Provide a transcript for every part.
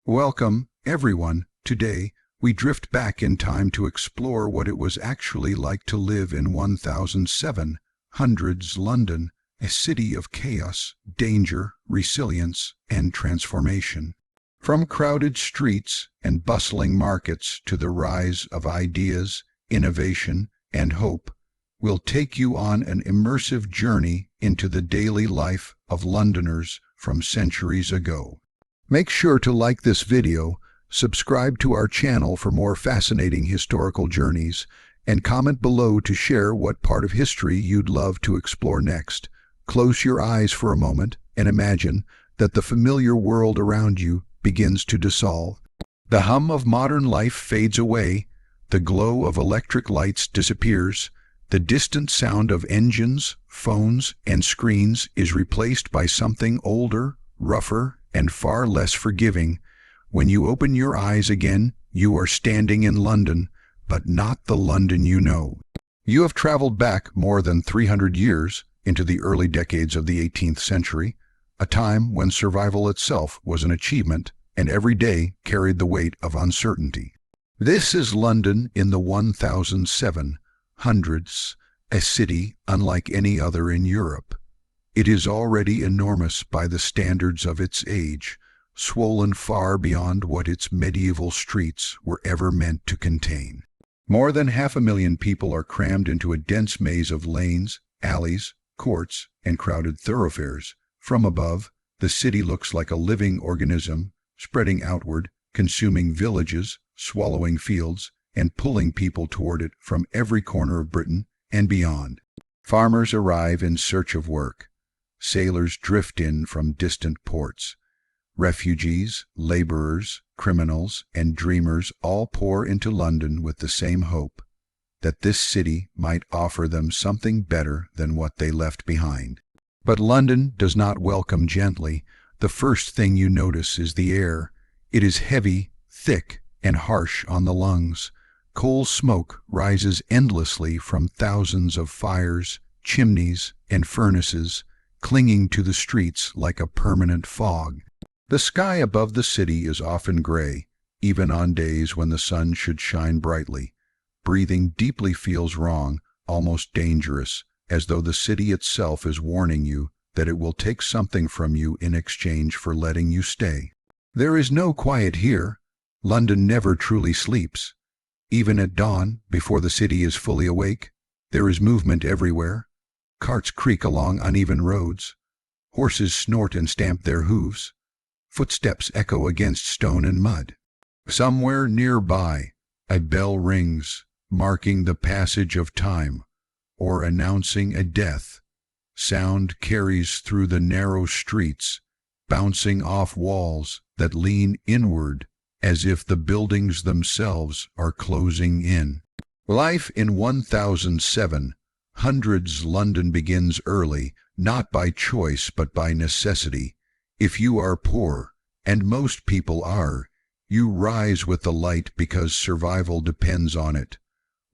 Welcome, everyone. Today, we drift back in time to explore what it was actually like to live in 1700s London, a city of chaos, danger, resilience, and transformation. From crowded streets and bustling markets to the rise of ideas, innovation, and hope, we'll take you on an immersive journey into the daily life of Londoners from centuries ago. Make sure to like this video, subscribe to our channel for more fascinating historical journeys, and comment below to share what part of history you'd love to explore next. Close your eyes for a moment and imagine that the familiar world around you begins to dissolve. The hum of modern life fades away, the glow of electric lights disappears, the distant sound of engines, phones, and screens is replaced by something older, rougher, and far less forgiving. When you open your eyes again, you are standing in London, but not the London you know. You have traveled back more than 300 years into the early decades of the 18th century, a time when survival itself was an achievement and every day carried the weight of uncertainty. This is London in the 1700s, a city unlike any other in Europe. It is already enormous by the standards of its age, swollen far beyond what its medieval streets were ever meant to contain. More than 500,000 people are crammed into a dense maze of lanes, alleys, courts, and crowded thoroughfares. From above, the city looks like a living organism, spreading outward, consuming villages, swallowing fields, and pulling people toward it from every corner of Britain and beyond. Farmers arrive in search of work. Sailors drift in from distant ports. Refugees, laborers, criminals, and dreamers all pour into London with the same hope, that this city might offer them something better than what they left behind. But London does not welcome gently. The first thing you notice is the air. It is heavy, thick, and harsh on the lungs. Coal smoke rises endlessly from thousands of fires, chimneys, and furnaces, clinging to the streets like a permanent fog. The sky above the city is often gray, even on days when the sun should shine brightly. Breathing deeply feels wrong, almost dangerous, as though the city itself is warning you that it will take something from you in exchange for letting you stay. There is no quiet here. London never truly sleeps. Even at dawn, before the city is fully awake, there is movement everywhere. Carts creak along uneven roads. Horses snort and stamp their hooves. Footsteps echo against stone and mud. Somewhere nearby, a bell rings, marking the passage of time, or announcing a death. Sound carries through the narrow streets, bouncing off walls that lean inward as if the buildings themselves are closing in. Life in 1700s London begins early, not by choice but by necessity. If you are poor, and most people are, you rise with the light because survival depends on it.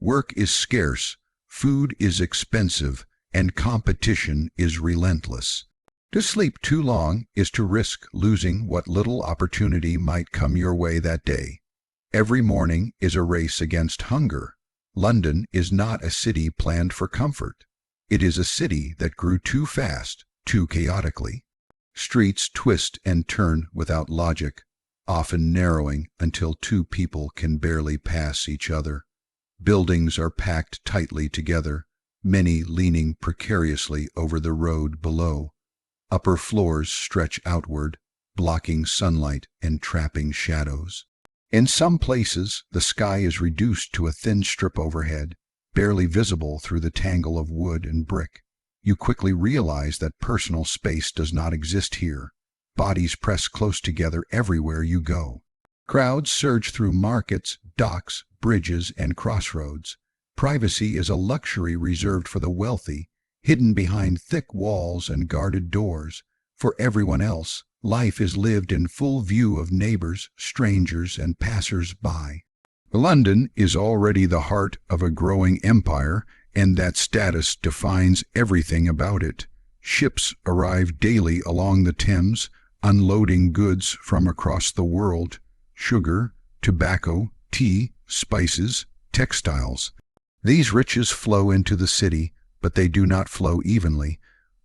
Work is scarce, food is expensive, and competition is relentless. To sleep too long is to risk losing what little opportunity might come your way that day. Every morning is a race against hunger. London is not a city planned for comfort. It is a city that grew too fast, too chaotically. Streets twist and turn without logic, often narrowing until two people can barely pass each other. Buildings are packed tightly together, many leaning precariously over the road below. Upper floors stretch outward, blocking sunlight and trapping shadows. In some places, the sky is reduced to a thin strip overhead, barely visible through the tangle of wood and brick. You quickly realize that personal space does not exist here. Bodies press close together everywhere you go. Crowds surge through markets, docks, bridges, and crossroads. Privacy is a luxury reserved for the wealthy, hidden behind thick walls and guarded doors. For everyone else, life is lived in full view of neighbors, strangers, and passers-by. London is already the heart of a growing empire, and that status defines everything about it. Ships arrive daily along the Thames, unloading goods from across the world: sugar, tobacco, tea, spices, textiles. These riches flow into the city, but they do not flow evenly.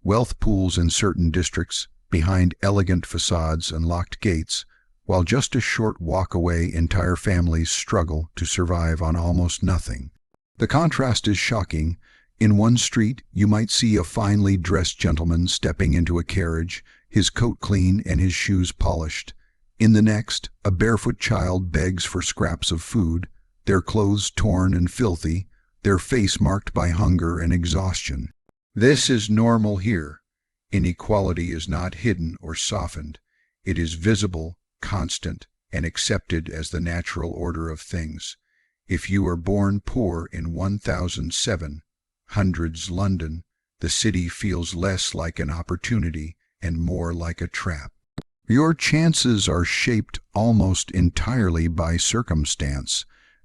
Wealth pools in certain districts, behind elegant facades and locked gates, while just a short walk away entire families struggle to survive on almost nothing. The contrast is shocking. In one street, you might see a finely dressed gentleman stepping into a carriage, his coat clean and his shoes polished. In the next, a barefoot child begs for scraps of food, their clothes torn and filthy, their face marked by hunger and exhaustion. This is normal here. Inequality is not hidden or softened. It is visible, constant, and accepted as the natural order of things. If you are born poor in 1700s London, the city feels less like an opportunity and more like a trap. Your chances are shaped almost entirely by circumstance.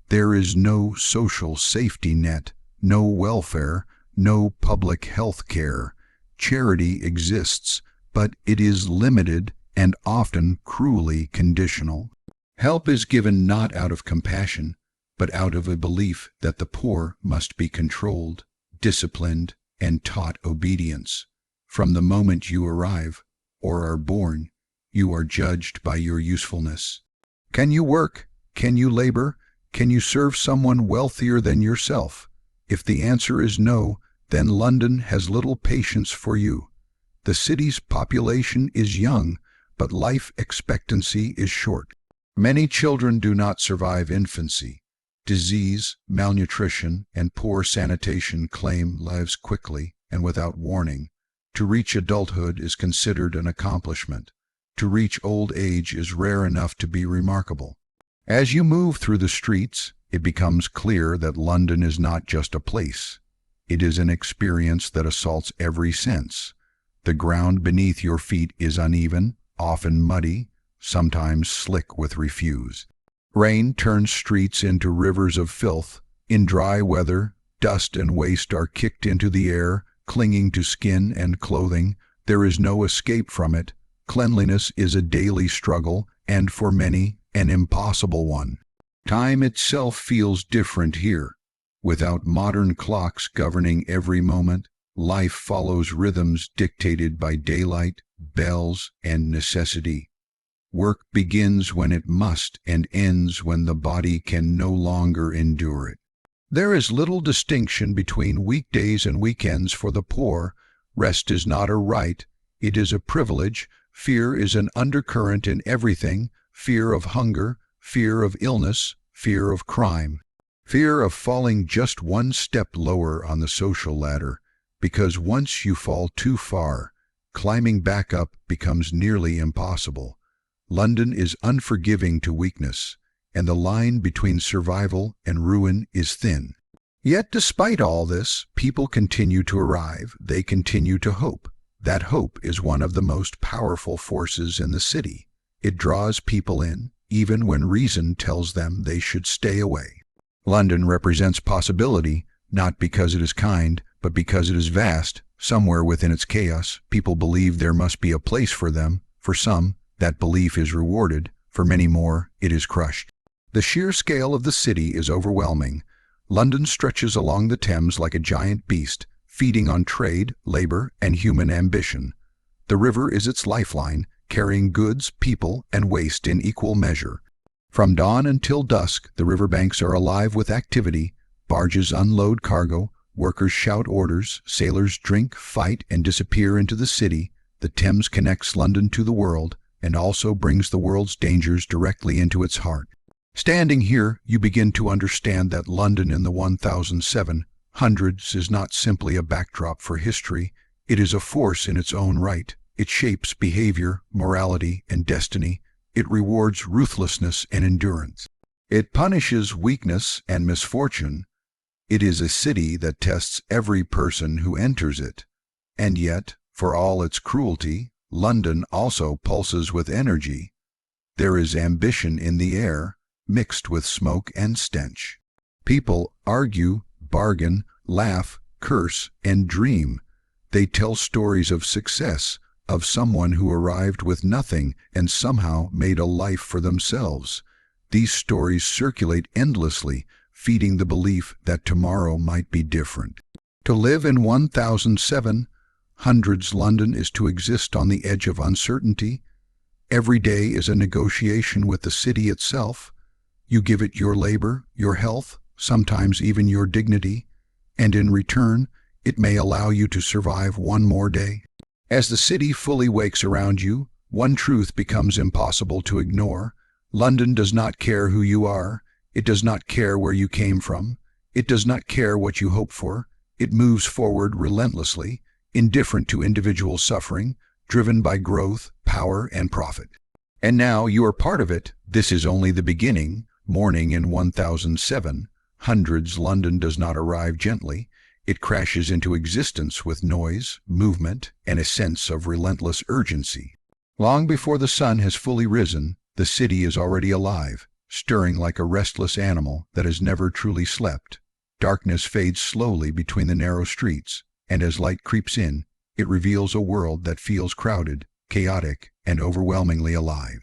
There is no social safety net, no welfare, no public health care. Charity exists, but it is limited and often cruelly conditional. Help is given not out of compassion, but out of a belief that the poor must be controlled, disciplined, and taught obedience. From the moment you arrive, or are born, you are judged by your usefulness. Can you work? Can you labor? Can you serve someone wealthier than yourself? If the answer is no, then London has little patience for you. The city's population is young, but life expectancy is short. Many children do not survive infancy. Disease, malnutrition, and poor sanitation claim lives quickly and without warning. To reach adulthood is considered an accomplishment. To reach old age is rare enough to be remarkable. As you move through the streets, it becomes clear that London is not just a place. It is an experience that assaults every sense. The ground beneath your feet is uneven, often muddy, sometimes slick with refuse. Rain turns streets into rivers of filth. In dry weather, dust and waste are kicked into the air, clinging to skin and clothing. There is no escape from it. Cleanliness is a daily struggle, and for many, an impossible one. Time itself feels different here. Without modern clocks governing every moment, life follows rhythms dictated by daylight, bells, and necessity. Work begins when it must and ends when the body can no longer endure it. There is little distinction between weekdays and weekends for the poor. Rest is not a right, it is a privilege. Fear is an undercurrent in everything: fear of hunger, fear of illness, fear of crime, fear of falling just one step lower on the social ladder, because once you fall too far, climbing back up becomes nearly impossible. London is unforgiving to weakness, and the line between survival and ruin is thin. Yet despite all this, people continue to arrive. They continue to hope. That hope is one of the most powerful forces in the city. It draws people in, even when reason tells them they should stay away. London represents possibility, not because it is kind, but because it is vast. Somewhere within its chaos, people believe there must be a place for them. For some, that belief is rewarded. For many more, it is crushed. The sheer scale of the city is overwhelming. London stretches along the Thames like a giant beast, feeding on trade, labor, and human ambition. The river is its lifeline, carrying goods, people, and waste in equal measure. From dawn until dusk, the riverbanks are alive with activity. Barges unload cargo, workers shout orders, sailors drink, fight, and disappear into the city. The Thames connects London to the world, and also brings the world's dangers directly into its heart. Standing here, you begin to understand that London in the 1700s is not simply a backdrop for history. It is a force in its own right. It shapes behavior, morality, and destiny. It rewards ruthlessness and endurance. It punishes weakness and misfortune. It is a city that tests every person who enters it. And yet, for all its cruelty, London also pulses with energy. There is ambition in the air, mixed with smoke and stench. People argue, bargain, laugh, curse, and dream. They tell stories of success, of someone who arrived with nothing and somehow made a life for themselves. These stories circulate endlessly, feeding the belief that tomorrow might be different. To live in 1700s London is to exist on the edge of uncertainty. Every day is a negotiation with the city itself. You give it your labor, your health, sometimes even your dignity, and in return, it may allow you to survive one more day. As the city fully wakes around you, one truth becomes impossible to ignore. London does not care who you are. It does not care where you came from. It does not care what you hope for. It moves forward relentlessly, indifferent to individual suffering, driven by growth, power, and profit. And now you are part of it. This is only the beginning. Morning in 1700s London does not arrive gently. It crashes into existence with noise, movement, and a sense of relentless urgency. Long before the sun has fully risen, the city is already alive, stirring like a restless animal that has never truly slept. Darkness fades slowly between the narrow streets, and as light creeps in, it reveals a world that feels crowded, chaotic, and overwhelmingly alive.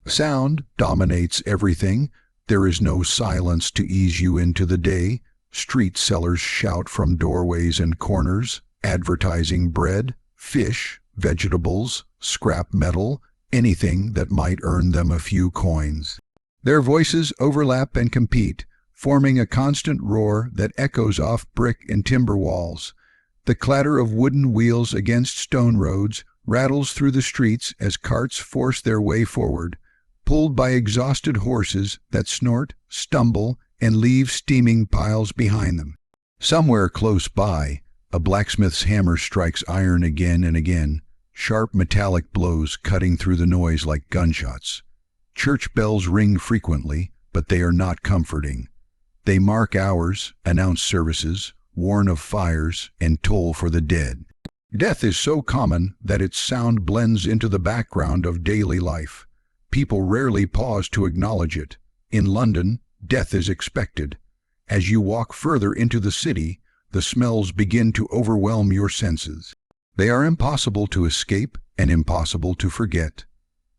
Sound dominates everything. There is no silence to ease you into the day. Street sellers shout from doorways and corners, advertising bread, fish, vegetables, scrap metal, anything that might earn them a few coins. Their voices overlap and compete, forming a constant roar that echoes off brick and timber walls. The clatter of wooden wheels against stone roads rattles through the streets as carts force their way forward, pulled by exhausted horses that snort, stumble, and leave steaming piles behind them. Somewhere close by, a blacksmith's hammer strikes iron again and again, sharp metallic blows cutting through the noise like gunshots. Church bells ring frequently, but they are not comforting. They mark hours, announce services, warn of fires, and toll for the dead. Death is so common that its sound blends into the background of daily life. People rarely pause to acknowledge it. In London, death is expected. As you walk further into the city, the smells begin to overwhelm your senses. They are impossible to escape and impossible to forget.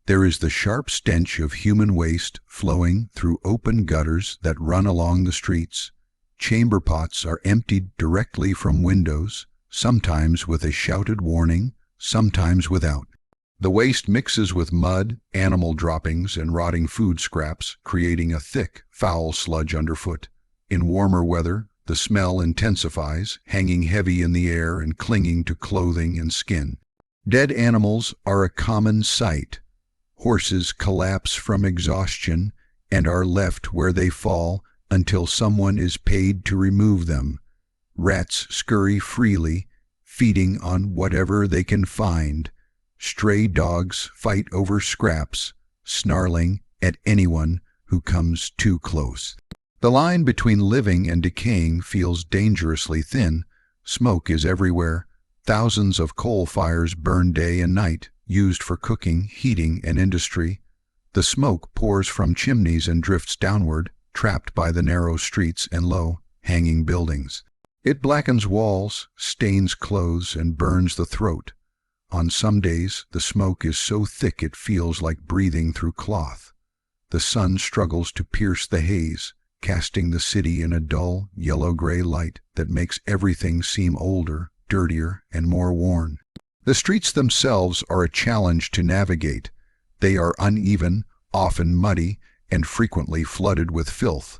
There is the sharp stench of human waste flowing through open gutters that run along the streets. Chamber pots are emptied directly from windows, sometimes with a shouted warning, sometimes without. The waste mixes with mud, animal droppings, and rotting food scraps, creating a thick, foul sludge underfoot. In warmer weather, the smell intensifies, hanging heavy in the air and clinging to clothing and skin. Dead animals are a common sight. Horses collapse from exhaustion and are left where they fall until someone is paid to remove them. Rats scurry freely, feeding on whatever they can find. Stray dogs fight over scraps, snarling at anyone who comes too close. The line between living and decaying feels dangerously thin. Smoke is everywhere. Thousands of coal fires burn day and night, used for cooking, heating, and industry. The smoke pours from chimneys and drifts downward, trapped by the narrow streets and low, hanging buildings. It blackens walls, stains clothes, and burns the throat. On some days, the smoke is so thick it feels like breathing through cloth. The sun struggles to pierce the haze, casting the city in a dull, yellow-gray light that makes everything seem older, dirtier, and more worn. The streets themselves are a challenge to navigate. They are uneven, often muddy, and frequently flooded with filth.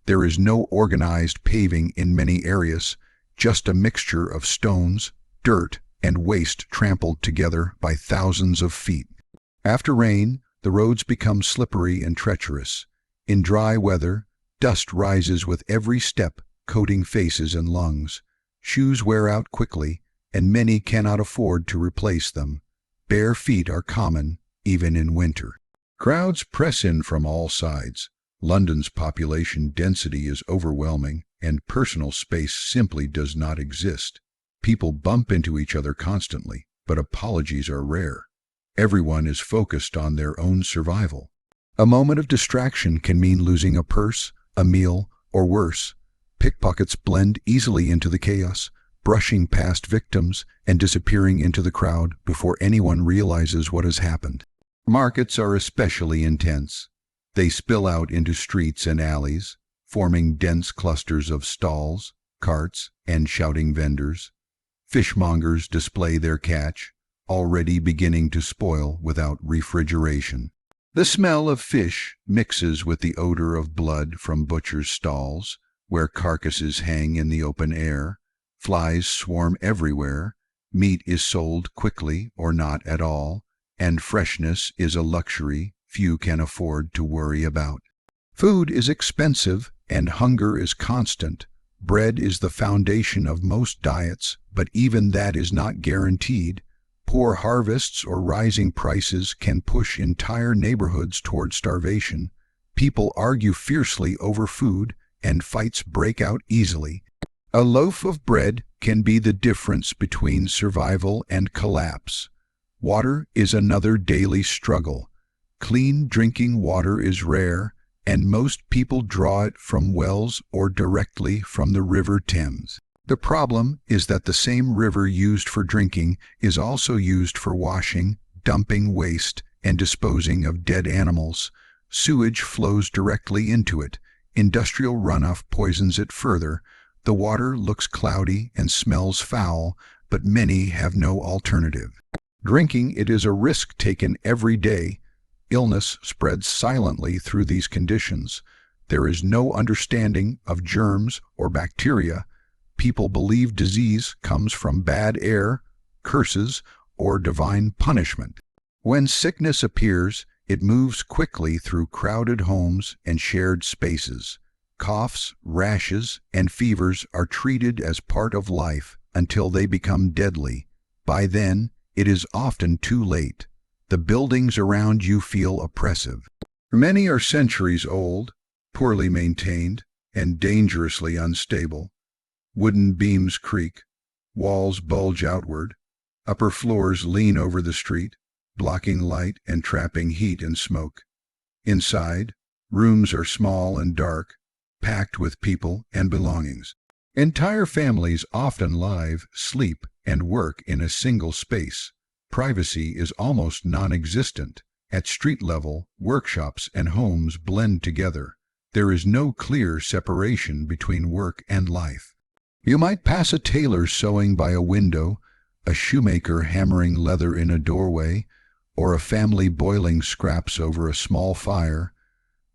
There is no organized paving in many areas, just a mixture of stones, dirt, and waste trampled together by thousands of feet. After rain, the roads become slippery and treacherous. In dry weather, dust rises with every step, coating faces and lungs. Shoes wear out quickly, and many cannot afford to replace them. Bare feet are common, even in winter. Crowds press in from all sides. London's population density is overwhelming, and personal space simply does not exist. People bump into each other constantly, but apologies are rare. Everyone is focused on their own survival. A moment of distraction can mean losing a purse, a meal, or worse. Pickpockets blend easily into the chaos, brushing past victims and disappearing into the crowd before anyone realizes what has happened. Markets are especially intense. They spill out into streets and alleys, forming dense clusters of stalls, carts, and shouting vendors. Fishmongers display their catch, already beginning to spoil without refrigeration. The smell of fish mixes with the odor of blood from butchers' stalls, where carcasses hang in the open air. Flies swarm everywhere, meat is sold quickly or not at all, and freshness is a luxury few can afford to worry about. Food is expensive and hunger is constant. Bread is the foundation of most diets, but even that is not guaranteed. Poor harvests or rising prices can push entire neighborhoods toward starvation. People argue fiercely over food, and fights break out easily. A loaf of bread can be the difference between survival and collapse. Water is another daily struggle. Clean drinking water is rare, and most people draw it from wells or directly from the River Thames. The problem is that the same river used for drinking is also used for washing, dumping waste, and disposing of dead animals. Sewage flows directly into it. Industrial runoff poisons it further. The water looks cloudy and smells foul, but many have no alternative. Drinking it is a risk taken every day. Illness spreads silently through these conditions. There is no understanding of germs or bacteria. People believe disease comes from bad air, curses, or divine punishment. When sickness appears, it moves quickly through crowded homes and shared spaces. Coughs, rashes, and fevers are treated as part of life until they become deadly. By then, it is often too late. The buildings around you feel oppressive. Many are centuries old, poorly maintained, and dangerously unstable. Wooden beams creak, walls bulge outward, upper floors lean over the street, blocking light and trapping heat and smoke. Inside, rooms are small and dark, packed with people and belongings. Entire families often live, sleep, and work in a single space. Privacy is almost non-existent. At street level, workshops and homes blend together. There is no clear separation between work and life. You might pass a tailor sewing by a window, a shoemaker hammering leather in a doorway, or a family boiling scraps over a small fire.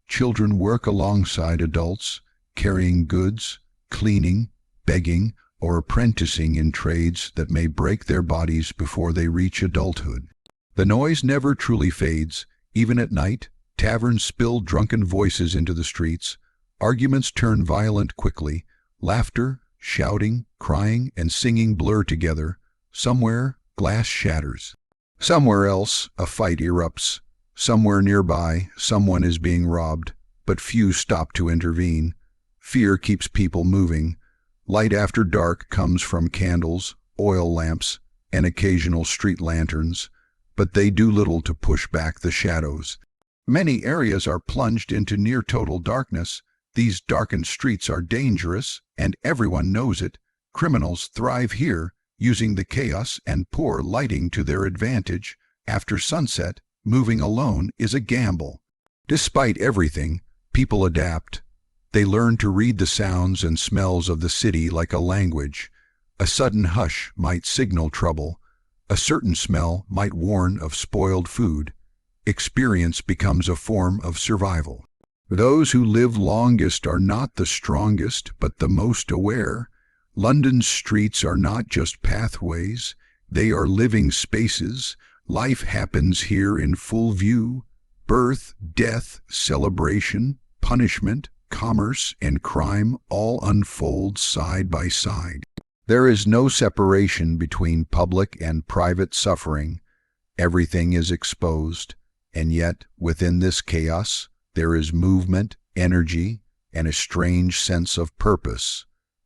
Children work alongside adults, carrying goods, cleaning, begging, or apprenticing in trades that may break their bodies before they reach adulthood. The noise never truly fades. Even at night, taverns spill drunken voices into the streets. Arguments turn violent quickly. Laughter, shouting, crying, and singing blur together. Somewhere, glass shatters. Somewhere else, a fight erupts. Somewhere nearby, someone is being robbed, but few stop to intervene. Fear keeps people moving. Light after dark comes from candles, oil lamps, and occasional street lanterns, but they do little to push back the shadows. Many areas are plunged into near total darkness. These darkened streets are dangerous, and everyone knows it. Criminals thrive here, using the chaos and poor lighting to their advantage. After sunset, moving alone is a gamble. Despite everything, people adapt. They learn to read the sounds and smells of the city like a language. A sudden hush might signal trouble. A certain smell might warn of spoiled food. Experience becomes a form of survival. Those who live longest are not the strongest, but the most aware. London's streets are not just pathways. They are living spaces. Life happens here in full view. Birth, death, celebration, punishment, commerce, and crime all unfold side by side. There is no separation between public and private suffering. Everything is exposed, and yet within this chaos there is movement, energy, and a strange sense of purpose.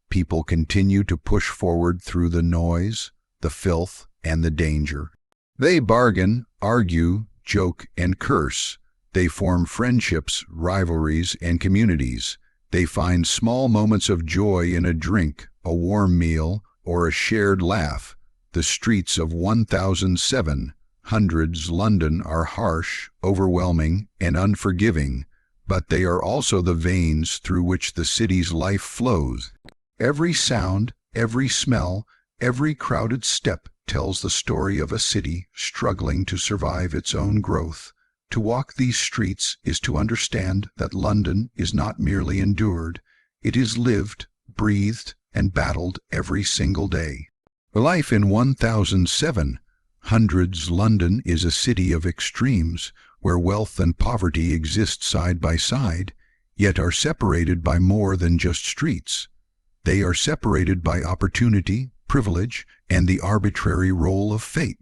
People continue to push forward through the noise, the filth, and the danger. They bargain, argue, joke, and curse. They form friendships, rivalries, and communities. They find small moments of joy in a drink, a warm meal, or a shared laugh. The streets of 1700s London are harsh, overwhelming, and unforgiving, but they are also the veins through which the city's life flows. Every sound, every smell, every crowded step tells the story of a city struggling to survive its own growth. To walk these streets is to understand that London is not merely endured, it is lived, breathed, and battled every single day. Life in 1700s London is a city of extremes, where wealth and poverty exist side by side, yet are separated by more than just streets. They are separated by opportunity, privilege, and the arbitrary role of fate.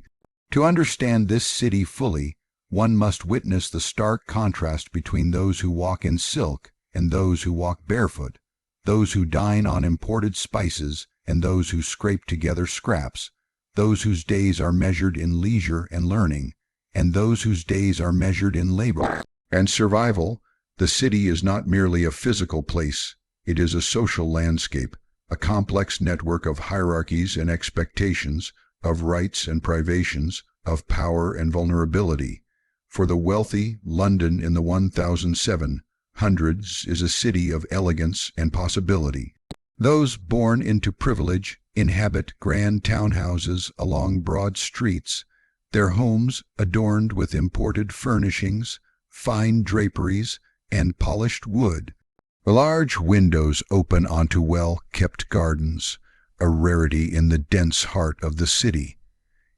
To understand this city fully, one must witness the stark contrast between those who walk in silk and those who walk barefoot, those who dine on imported spices and those who scrape together scraps, those whose days are measured in leisure and learning, and those whose days are measured in labor and survival. The city is not merely a physical place, it is a social landscape, a complex network of hierarchies and expectations, of rights and privations, of power and vulnerability. For the wealthy, London in the 1700s is a city of elegance and possibility. Those born into privilege inhabit grand townhouses along broad streets, their homes adorned with imported furnishings, fine draperies, and polished wood. Large windows open onto well-kept gardens, a rarity in the dense heart of the city,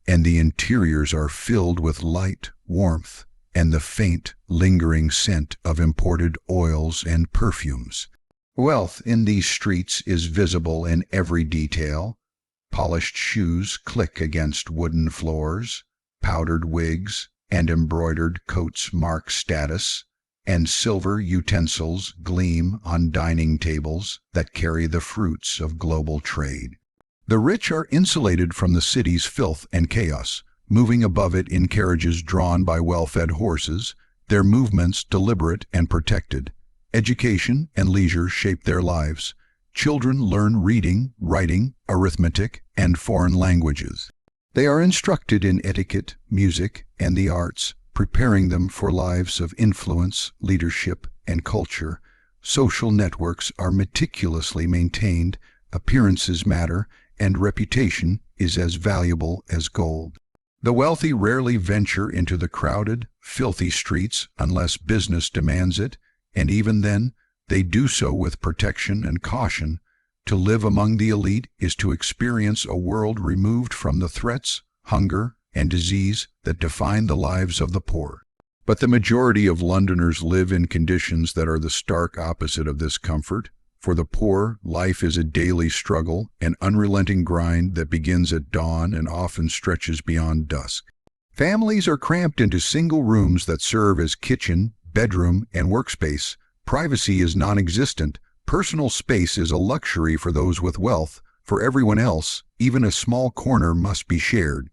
and the interiors are filled with light, warmth, and the faint, lingering scent of imported oils and perfumes. Wealth in these streets is visible in every detail. Polished shoes click against wooden floors, powdered wigs and embroidered coats mark status, and silver utensils gleam on dining tables that carry the fruits of global trade. The rich are insulated from the city's filth and chaos, moving above it in carriages drawn by well-fed horses, their movements deliberate and protected. Education and leisure shape their lives. Children learn reading, writing, arithmetic, and foreign languages. They are instructed in etiquette, music, and the arts, preparing them for lives of influence, leadership, and culture. Social networks are meticulously maintained, appearances matter, and reputation is as valuable as gold. The wealthy rarely venture into the crowded, filthy streets unless business demands it, and even then, they do so with protection and caution. To live among the elite is to experience a world removed from the threats, hunger, and disease that define the lives of the poor. But the majority of Londoners live in conditions that are the stark opposite of this comfort. For the poor, life is a daily struggle, an unrelenting grind that begins at dawn and often stretches beyond dusk. Families are cramped into single rooms that serve as kitchen, bedroom, and workspace. Privacy is non-existent. Personal space is a luxury for those with wealth. For everyone else, even a small corner must be shared.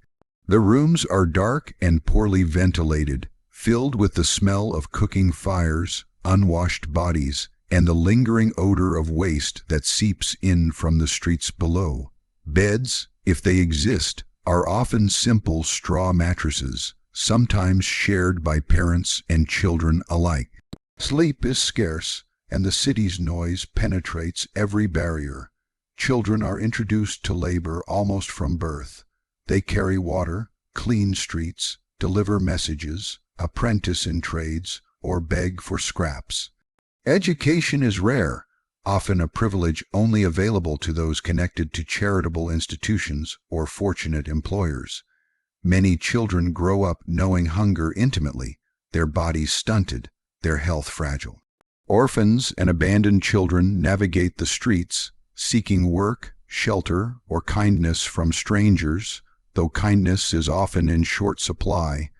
The rooms are dark and poorly ventilated, filled with the smell of cooking fires, unwashed bodies, and the lingering odor of waste that seeps in from the streets below. Beds, if they exist, are often simple straw mattresses, sometimes shared by parents and children alike. Sleep is scarce, and the city's noise penetrates every barrier. Children are introduced to labor almost from birth. They carry water, clean streets, deliver messages, apprentice in trades, or beg for scraps. Education is rare, often a privilege only available to those connected to charitable institutions or fortunate employers. Many children grow up knowing hunger intimately, their bodies stunted, their health fragile. Orphans and abandoned children navigate the streets, seeking work, shelter, or kindness from strangers. Though kindness is often in short supply,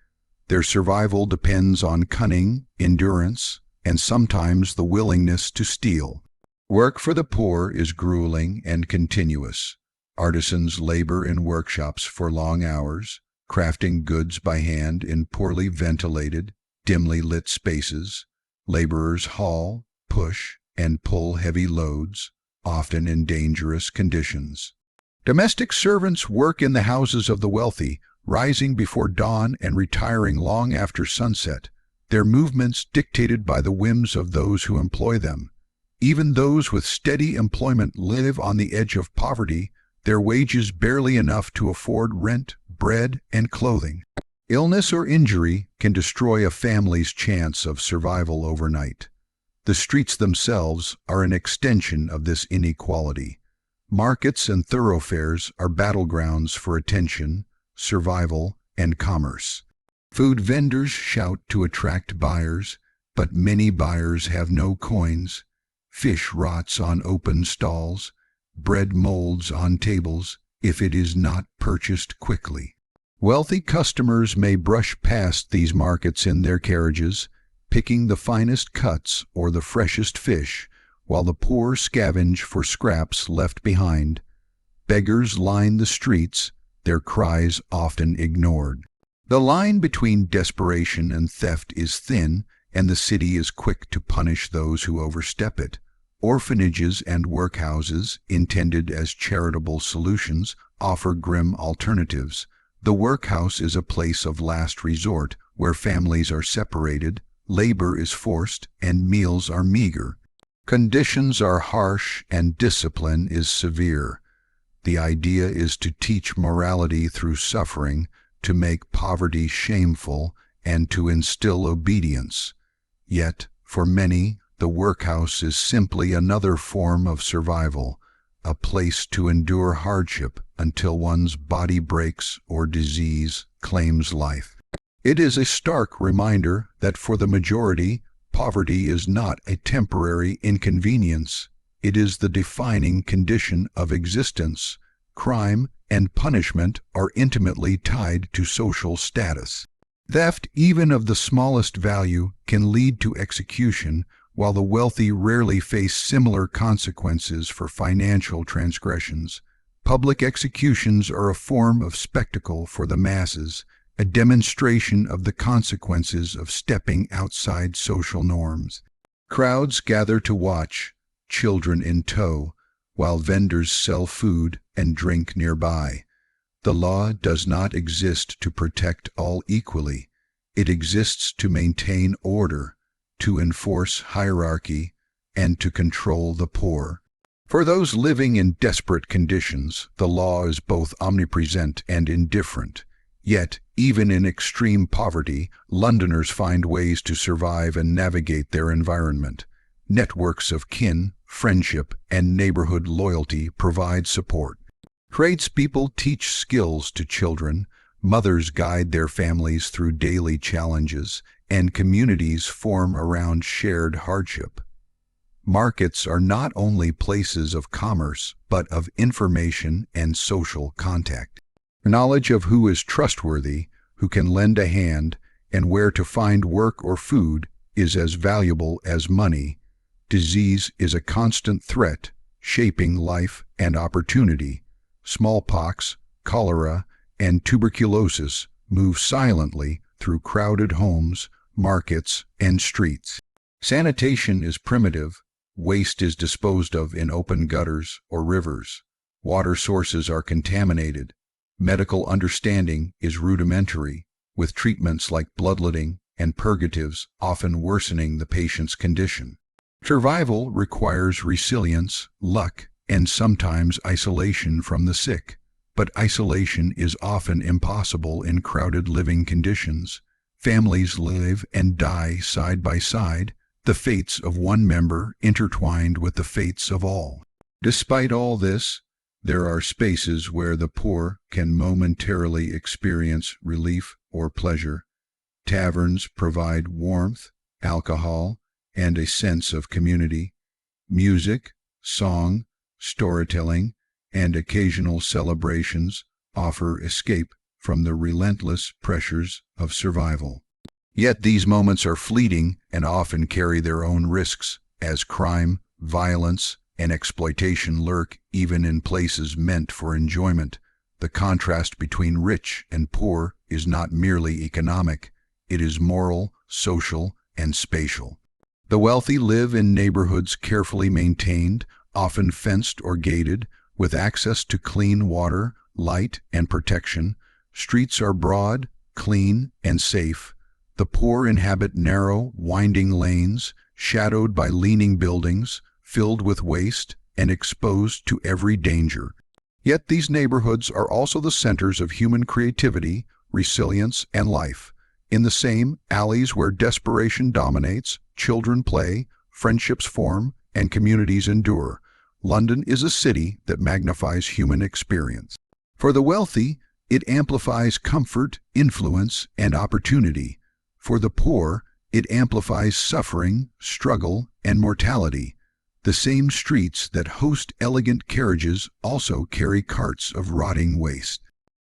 their survival depends on cunning, endurance, and sometimes the willingness to steal. Work for the poor is grueling and continuous. Artisans labor in workshops for long hours, crafting goods by hand in poorly ventilated, dimly lit spaces. Laborers haul, push, and pull heavy loads, often in dangerous conditions. Domestic servants work in the houses of the wealthy, rising before dawn and retiring long after sunset, their movements dictated by the whims of those who employ them. Even those with steady employment live on the edge of poverty, their wages barely enough to afford rent, bread, and clothing. Illness or injury can destroy a family's chance of survival overnight. The streets themselves are an extension of this inequality. Markets and thoroughfares are battlegrounds for attention, survival, and commerce. Food vendors shout to attract buyers, but many buyers have no coins. Fish rots on open stalls, bread molds on tables if it is not purchased quickly. Wealthy customers may brush past these markets in their carriages, picking the finest cuts or the freshest fish, while the poor scavenge for scraps left behind. Beggars line the streets, their cries often ignored. The line between desperation and theft is thin, and the city is quick to punish those who overstep it. Orphanages and workhouses, intended as charitable solutions, offer grim alternatives. The workhouse is a place of last resort where families are separated, labor is forced, and meals are meager. Conditions are harsh and discipline is severe. The idea is to teach morality through suffering, to make poverty shameful, and to instill obedience. Yet, for many, the workhouse is simply another form of survival, a place to endure hardship until one's body breaks or disease claims life. It is a stark reminder that for the majority, poverty is not a temporary inconvenience. It is the defining condition of existence. Crime and punishment are intimately tied to social status. Theft, even of the smallest value, can lead to execution, while the wealthy rarely face similar consequences for financial transgressions. Public executions are a form of spectacle for the masses, a demonstration of the consequences of stepping outside social norms. Crowds gather to watch, children in tow, while vendors sell food and drink nearby. The law does not exist to protect all equally. It exists to maintain order, to enforce hierarchy, and to control the poor. For those living in desperate conditions, the law is both omnipresent and indifferent. Yet, even in extreme poverty, Londoners find ways to survive and navigate their environment. Networks of kin, friendship, and neighborhood loyalty provide support. Tradespeople teach skills to children, mothers guide their families through daily challenges, and communities form around shared hardship. Markets are not only places of commerce, but of information and social contact. Knowledge of who is trustworthy, who can lend a hand, and where to find work or food is as valuable as money. Disease is a constant threat, shaping life and opportunity. Smallpox, cholera, and tuberculosis move silently through crowded homes, markets, and streets. Sanitation is primitive. Waste is disposed of in open gutters or rivers. Water sources are contaminated. Medical understanding is rudimentary, with treatments like bloodletting and purgatives often worsening the patient's condition. Survival requires resilience, luck, and sometimes isolation from the sick. But isolation is often impossible in crowded living conditions. Families live and die side by side, the fates of one member intertwined with the fates of all. Despite all this, there are spaces where the poor can momentarily experience relief or pleasure. Taverns provide warmth, alcohol, and a sense of community. Music, song, storytelling, and occasional celebrations offer escape from the relentless pressures of survival. Yet these moments are fleeting and often carry their own risks, as crime, violence, and exploitation lurk even in places meant for enjoyment. The contrast between rich and poor is not merely economic, it is moral, social, and spatial. The wealthy live in neighborhoods carefully maintained, often fenced or gated, with access to clean water, light, and protection. Streets are broad, clean, and safe. The poor inhabit narrow, winding lanes, shadowed by leaning buildings, filled with waste, and exposed to every danger. Yet these neighborhoods are also the centers of human creativity, resilience, and life. In the same alleys where desperation dominates, children play, friendships form, and communities endure. London is a city that magnifies human experience. For the wealthy, it amplifies comfort, influence, and opportunity. For the poor, it amplifies suffering, struggle, and mortality. The same streets that host elegant carriages also carry carts of rotting waste.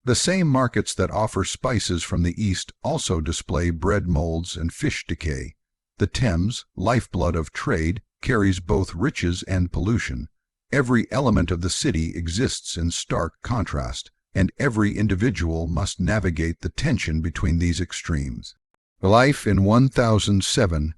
The same markets that offer spices from the east also display bread molds and fish decay. The Thames, lifeblood of trade, carries both riches and pollution. Every element of the city exists in stark contrast, and every individual must navigate the tension between these extremes. Life in 1700s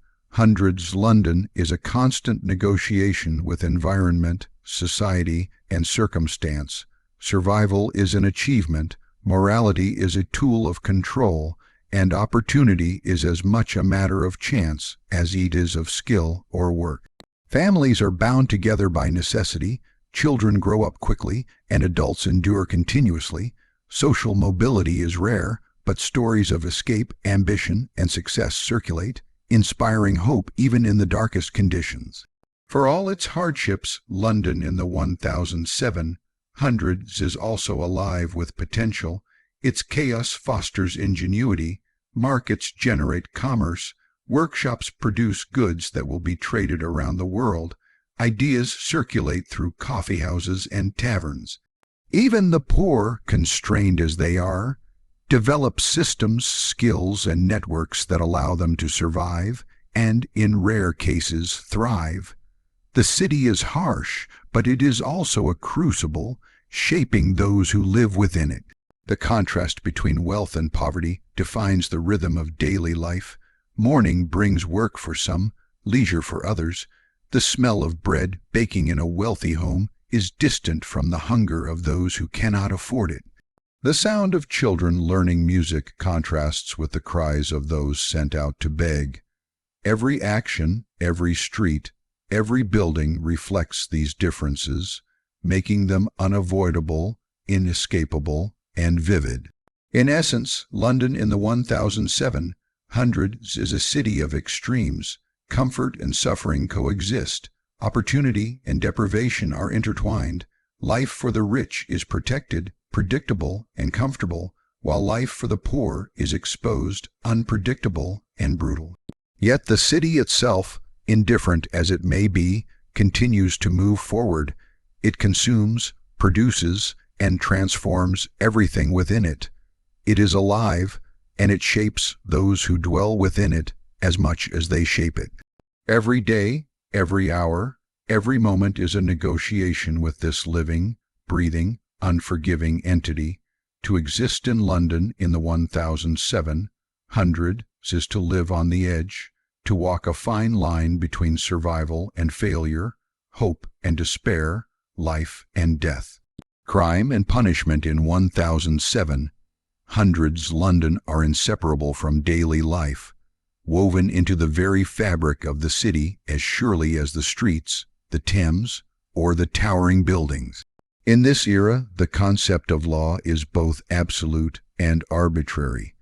London is a constant negotiation with environment, society, and circumstance. Survival is an achievement, morality is a tool of control, and opportunity is as much a matter of chance as it is of skill or work. Families are bound together by necessity, children grow up quickly, and adults endure continuously. Social mobility is rare, but stories of escape, ambition, and success circulate, inspiring hope even in the darkest conditions. For all its hardships, London in the 1700s is also alive with potential. Its chaos fosters ingenuity, markets generate commerce, workshops produce goods that will be traded around the world, ideas circulate through coffeehouses and taverns. Even the poor, constrained as they are, develop systems, skills, and networks that allow them to survive and, in rare cases, thrive. The city is harsh, but it is also a crucible, shaping those who live within it. The contrast between wealth and poverty defines the rhythm of daily life. Morning brings work for some, leisure for others. The smell of bread baking in a wealthy home is distant from the hunger of those who cannot afford it. The sound of children learning music contrasts with the cries of those sent out to beg. Every action, every street, every building reflects these differences, making them unavoidable, inescapable, and vivid. In essence, London in the 1700s is a city of extremes. Comfort and suffering coexist. Opportunity and deprivation are intertwined. Life for the rich is protected, predictable, and comfortable, while life for the poor is exposed, unpredictable, and brutal. Yet the city itself, indifferent as it may be, continues to move forward. It consumes, produces, and transforms everything within it. It is alive, and it shapes those who dwell within it as much as they shape it. Every day, every hour, every moment is a negotiation with this living, breathing, unforgiving entity. To exist in London in the 1700s is to live on the edge, to walk a fine line between survival and failure, hope and despair, life and death. Crime and punishment in 1700s London are inseparable from daily life, woven into the very fabric of the city as surely as the streets, the Thames, or the towering buildings. In this era, the concept of law is both absolute and arbitrary,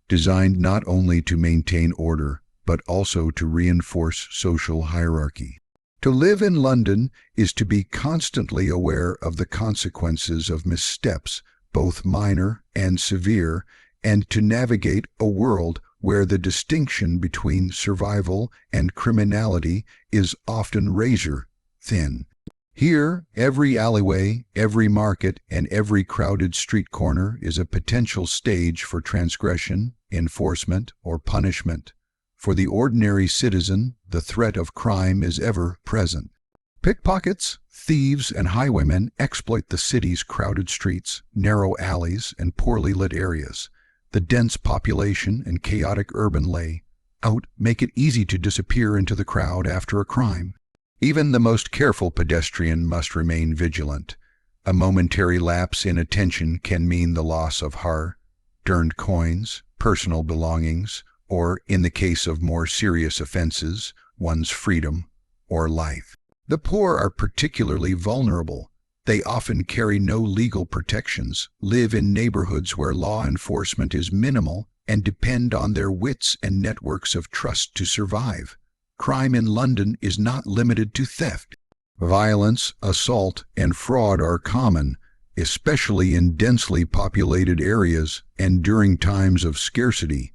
designed not only to maintain order, but also to reinforce social hierarchy. To live in London is to be constantly aware of the consequences of missteps, both minor and severe, and to navigate a world where the distinction between survival and criminality is often razor thin. Here, every alleyway, every market, and every crowded street corner is a potential stage for transgression, enforcement, or punishment. For the ordinary citizen, the threat of crime is ever present. Pickpockets, thieves, and highwaymen exploit the city's crowded streets, narrow alleys, and poorly lit areas. The dense population and chaotic urban layout make it easy to disappear into the crowd after a crime. Even the most careful pedestrian must remain vigilant. A momentary lapse in attention can mean the loss of hard-earned coins, personal belongings, or, in the case of more serious offenses, one's freedom or life. The poor are particularly vulnerable. They often carry no legal protections, live in neighborhoods where law enforcement is minimal, and depend on their wits and networks of trust to survive. Crime in London is not limited to theft. Violence, assault, and fraud are common, especially in densely populated areas and during times of scarcity.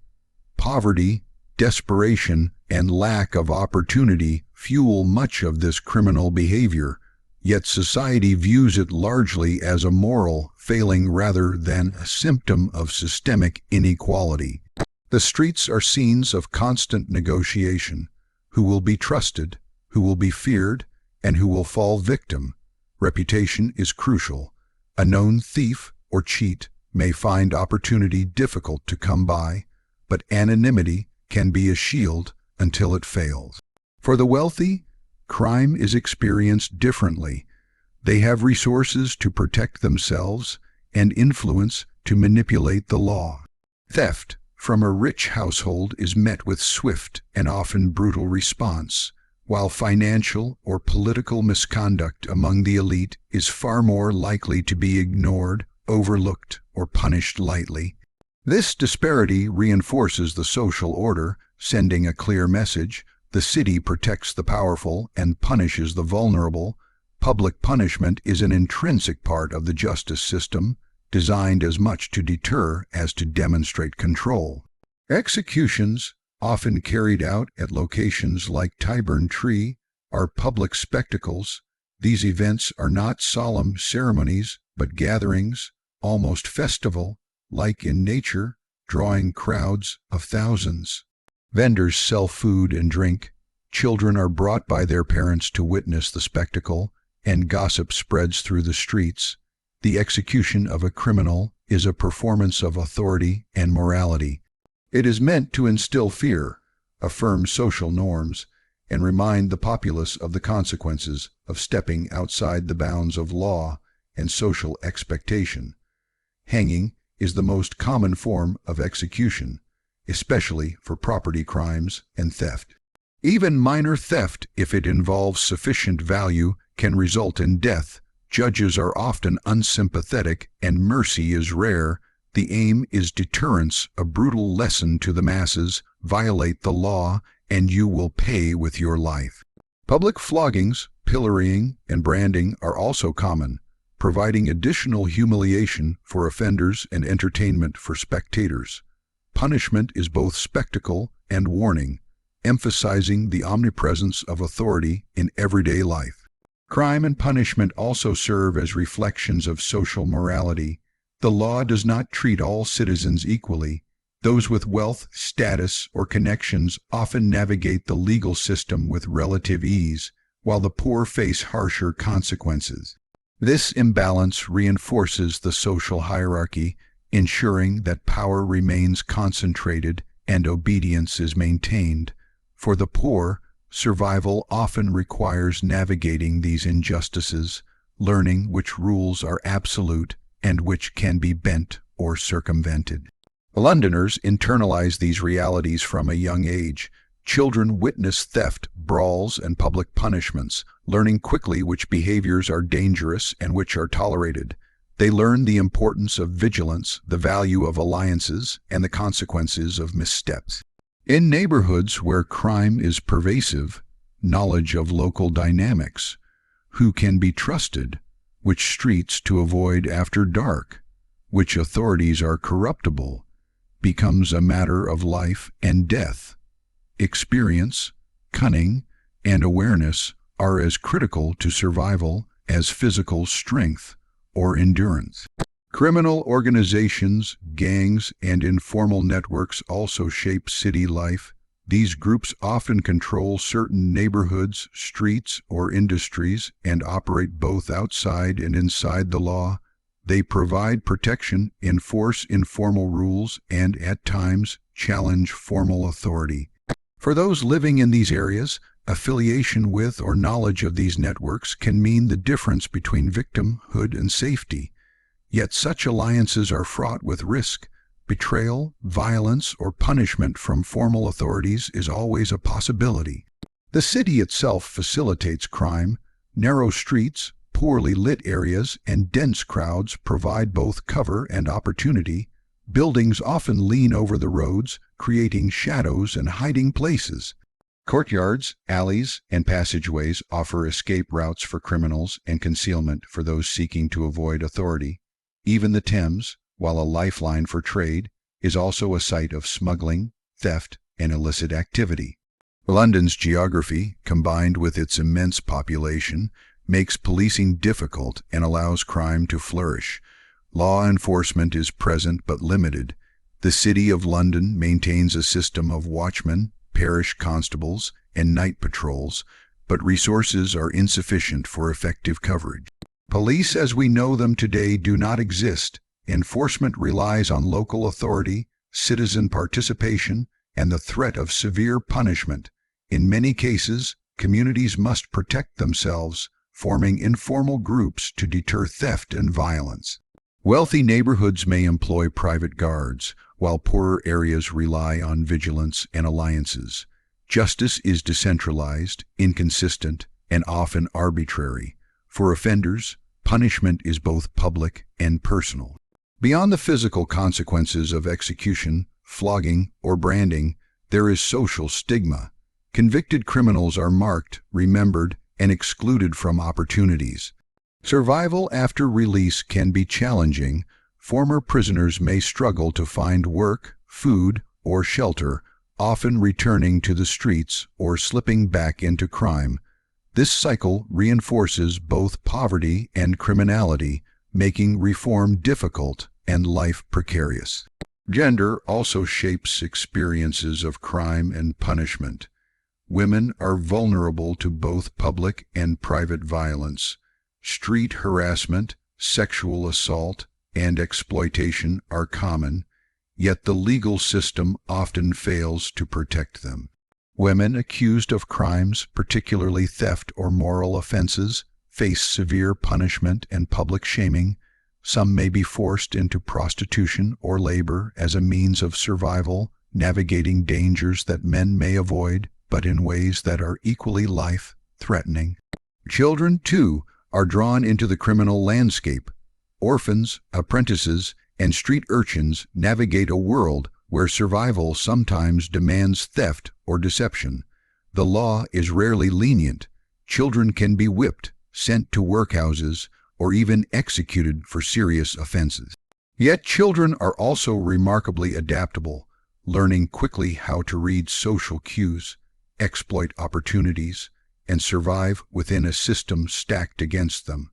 Poverty, desperation, and lack of opportunity fuel much of this criminal behavior, yet society views it largely as a moral failing rather than a symptom of systemic inequality. The streets are scenes of constant negotiation. Who will be trusted, who will be feared, and who will fall victim? Reputation is crucial. A known thief or cheat may find opportunity difficult to come by, but anonymity can be a shield until it fails. For the wealthy, crime is experienced differently. They have resources to protect themselves and influence to manipulate the law. Theft from a rich household is met with swift and often brutal response, while financial or political misconduct among the elite is far more likely to be ignored, overlooked, or punished lightly. This disparity reinforces the social order, sending a clear message: the city protects the powerful and punishes the vulnerable. Public punishment is an intrinsic part of the justice system, designed as much to deter as to demonstrate control. Executions, often carried out at locations like Tyburn Tree, are public spectacles. These events are not solemn ceremonies, but gatherings, almost festival-like in nature, drawing crowds of thousands. Vendors sell food and drink. Children are brought by their parents to witness the spectacle, and gossip spreads through the streets. The execution of a criminal is a performance of authority and morality. It is meant to instill fear, affirm social norms, and remind the populace of the consequences of stepping outside the bounds of law and social expectation. Hanging is the most common form of execution, especially for property crimes and theft. Even minor theft, if it involves sufficient value, can result in death. Judges are often unsympathetic and mercy is rare. The aim is deterrence, a brutal lesson to the masses: violate the law and you will pay with your life. Public floggings, pillorying, and branding are also common, providing additional humiliation for offenders and entertainment for spectators. Punishment is both spectacle and warning, emphasizing the omnipresence of authority in everyday life. Crime and punishment also serve as reflections of social morality. The law does not treat all citizens equally. Those with wealth, status, or connections often navigate the legal system with relative ease, while the poor face harsher consequences. This imbalance reinforces the social hierarchy, ensuring that power remains concentrated and obedience is maintained. For the poor, survival often requires navigating these injustices, learning which rules are absolute and which can be bent or circumvented. Londoners internalize these realities from a young age. Children witness theft, brawls, and public punishments, learning quickly which behaviors are dangerous and which are tolerated. They learn the importance of vigilance, the value of alliances, and the consequences of missteps. In neighborhoods where crime is pervasive, knowledge of local dynamics, who can be trusted, which streets to avoid after dark, which authorities are corruptible, becomes a matter of life and death. Experience, cunning, and awareness are as critical to survival as physical strength or endurance. Criminal organizations, gangs, and informal networks also shape city life. These groups often control certain neighborhoods, streets, or industries and operate both outside and inside the law. They provide protection, enforce informal rules, and at times challenge formal authority. For those living in these areas, Affiliation with or knowledge of these networks can mean the difference between victimhood and safety. Yet such alliances are fraught with risk. Betrayal, violence, or punishment from formal authorities is always a possibility. The city itself facilitates crime. Narrow streets, poorly lit areas, and dense crowds provide both cover and opportunity. Buildings often lean over the roads, creating shadows and hiding places. Courtyards, alleys, and passageways offer escape routes for criminals and concealment for those seeking to avoid authority. Even the Thames, while a lifeline for trade, is also a site of smuggling, theft, and illicit activity. London's geography, combined with its immense population, makes policing difficult and allows crime to flourish. Law enforcement is present but limited. The City of London maintains a system of watchmen, parish constables, and night patrols, but resources are insufficient for effective coverage. Police as we know them today do not exist. Enforcement relies on local authority, citizen participation, and the threat of severe punishment. In many cases, communities must protect themselves, forming informal groups to deter theft and violence. Wealthy neighborhoods may employ private guards, while poorer areas rely on vigilance and alliances. Justice is decentralized, inconsistent, and often arbitrary. For offenders, punishment is both public and personal. Beyond the physical consequences of execution, flogging, or branding, there is social stigma. Convicted criminals are marked, remembered, and excluded from opportunities. Survival after release can be challenging. Former prisoners may struggle to find work, food, or shelter, often returning to the streets or slipping back into crime. This cycle reinforces both poverty and criminality, making reform difficult and life precarious. Gender also shapes experiences of crime and punishment. Women are vulnerable to both public and private violence. Street harassment, sexual assault, and exploitation are common, yet the legal system often fails to protect them. Women accused of crimes, particularly theft or moral offenses, face severe punishment and public shaming. Some may be forced into prostitution or labor as a means of survival, navigating dangers that men may avoid, but in ways that are equally life-threatening. Children, too, are drawn into the criminal landscape. Orphans, apprentices, and street urchins navigate a world where survival sometimes demands theft or deception. The law is rarely lenient. Children can be whipped, sent to workhouses, or even executed for serious offenses. Yet children are also remarkably adaptable, learning quickly how to read social cues, exploit opportunities, and survive within a system stacked against them.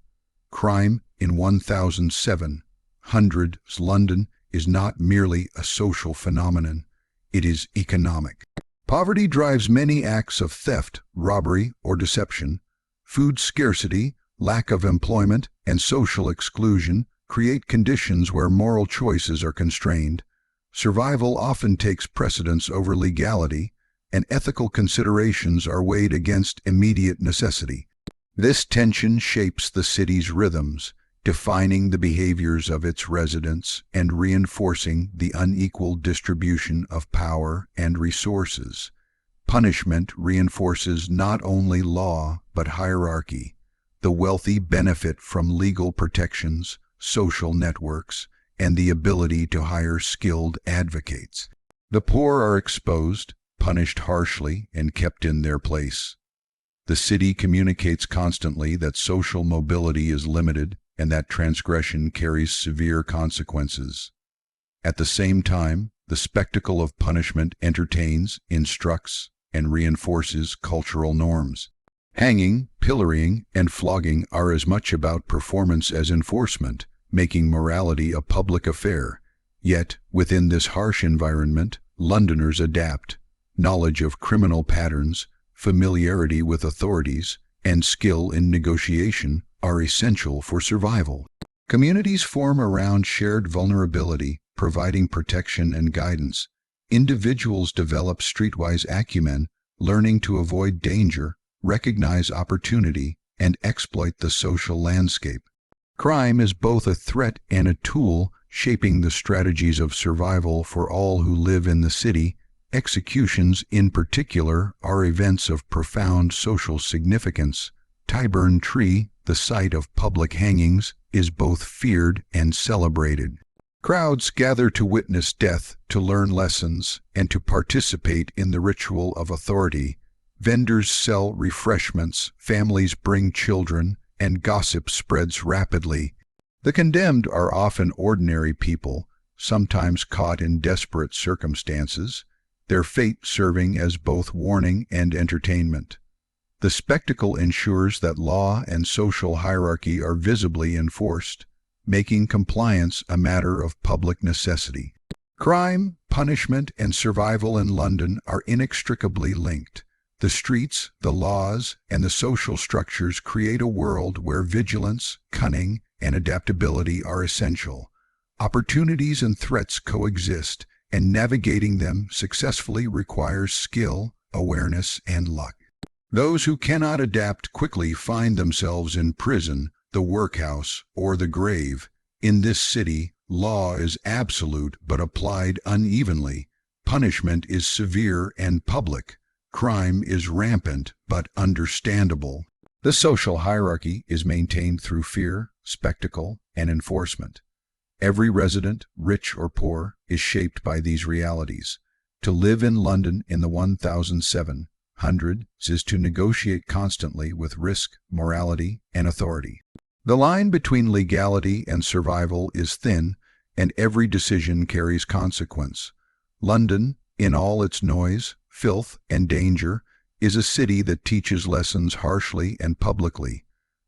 Crime in 1700 London is not merely a social phenomenon, it is economic. Poverty drives many acts of theft, robbery, or deception. Food scarcity, lack of employment, and social exclusion create conditions where moral choices are constrained. Survival often takes precedence over legality, and ethical considerations are weighed against immediate necessity. This tension shapes the city's rhythms, defining the behaviors of its residents and reinforcing the unequal distribution of power and resources. Punishment reinforces not only law but hierarchy. The wealthy benefit from legal protections, social networks, and the ability to hire skilled advocates. The poor are exposed, punished harshly, and kept in their place. The city communicates constantly that social mobility is limited and that transgression carries severe consequences. At the same time, the spectacle of punishment entertains, instructs, and reinforces cultural norms. Hanging, pillorying, and flogging are as much about performance as enforcement, making morality a public affair. Yet, within this harsh environment, Londoners adapt. Knowledge of criminal patterns, familiarity with authorities, and skill in negotiation are essential for survival. Communities form around shared vulnerability, providing protection and guidance. Individuals develop streetwise acumen, learning to avoid danger, recognize opportunity, and exploit the social landscape. Crime is both a threat and a tool, shaping the strategies of survival for all who live in the city. Executions, in particular, are events of profound social significance. Tyburn Tree, the site of public hangings, is both feared and celebrated. Crowds gather to witness death, to learn lessons, and to participate in the ritual of authority. Vendors sell refreshments, families bring children, and gossip spreads rapidly. The condemned are often ordinary people, sometimes caught in desperate circumstances, their fate serving as both warning and entertainment. The spectacle ensures that law and social hierarchy are visibly enforced, making compliance a matter of public necessity. Crime, punishment, and survival in London are inextricably linked. The streets, the laws, and the social structures create a world where vigilance, cunning, and adaptability are essential. Opportunities and threats coexist, and navigating them successfully requires skill, awareness, and luck. Those who cannot adapt quickly find themselves in prison, the workhouse, or the grave. In this city, law is absolute but applied unevenly. Punishment is severe and public. Crime is rampant but understandable. The social hierarchy is maintained through fear, spectacle, and enforcement. Every resident, rich or poor, is shaped by these realities. To live in London in the 1700s is to negotiate constantly with risk, morality, and authority. The line between legality and survival is thin, and every decision carries consequence. London, in all its noise, filth, and danger, is a city that teaches lessons harshly and publicly.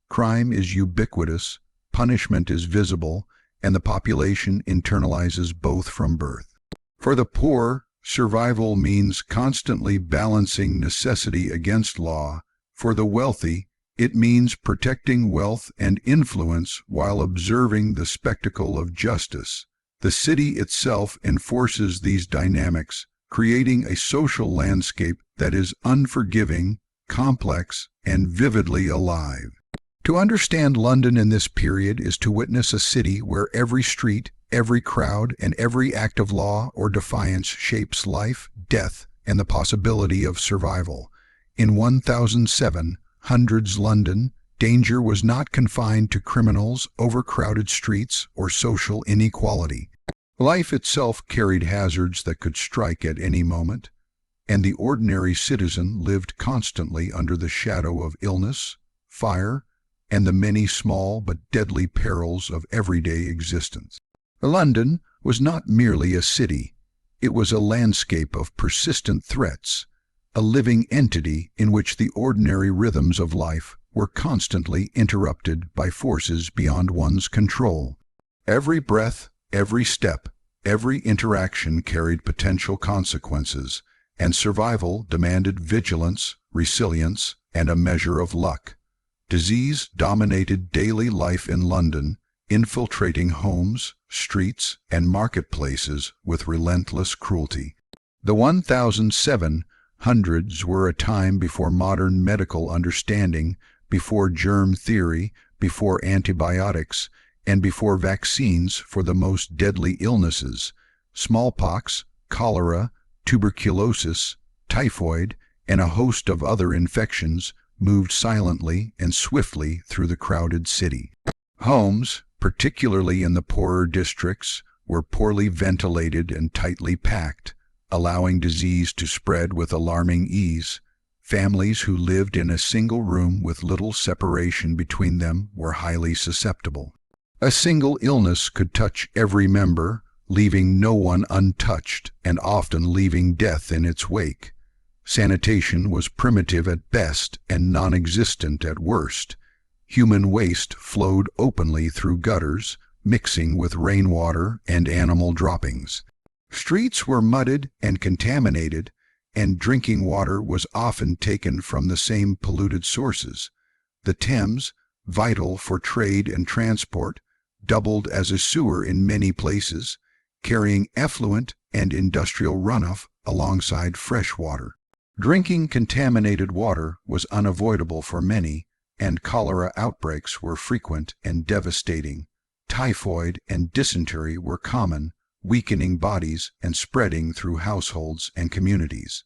Crime is ubiquitous, punishment is visible, and the population internalizes both from birth. For the poor, survival means constantly balancing necessity against law. For the wealthy, it means protecting wealth and influence while observing the spectacle of justice. The city itself enforces these dynamics, creating a social landscape that is unforgiving, complex, and vividly alive. To understand London in this period is to witness a city where every street, every crowd, and every act of law or defiance shapes life, death, and the possibility of survival. In 1700s London, danger was not confined to criminals, overcrowded streets, or social inequality. Life itself carried hazards that could strike at any moment, and the ordinary citizen lived constantly under the shadow of illness, fire, and the many small but deadly perils of everyday existence. London was not merely a city, it was a landscape of persistent threats, a living entity in which the ordinary rhythms of life were constantly interrupted by forces beyond one's control. Every breath, every step, every interaction carried potential consequences, and survival demanded vigilance, resilience, and a measure of luck. Disease dominated daily life in London, infiltrating homes, streets, and marketplaces with relentless cruelty. The 1700s were a time before modern medical understanding, before germ theory, before antibiotics, and before vaccines for the most deadly illnesses. Smallpox, cholera, tuberculosis, typhoid, and a host of other infections moved silently and swiftly through the crowded city. Homes, particularly in the poorer districts, were poorly ventilated and tightly packed, allowing disease to spread with alarming ease. Families who lived in a single room with little separation between them were highly susceptible. A single illness could touch every member, leaving no one untouched and often leaving death in its wake. Sanitation was primitive at best and non-existent at worst. Human waste flowed openly through gutters, mixing with rainwater and animal droppings. Streets were mudded and contaminated, and drinking water was often taken from the same polluted sources. The Thames, vital for trade and transport, doubled as a sewer in many places, carrying effluent and industrial runoff alongside fresh water. Drinking contaminated water was unavoidable for many, and cholera outbreaks were frequent and devastating. Typhoid and dysentery were common, weakening bodies and spreading through households and communities.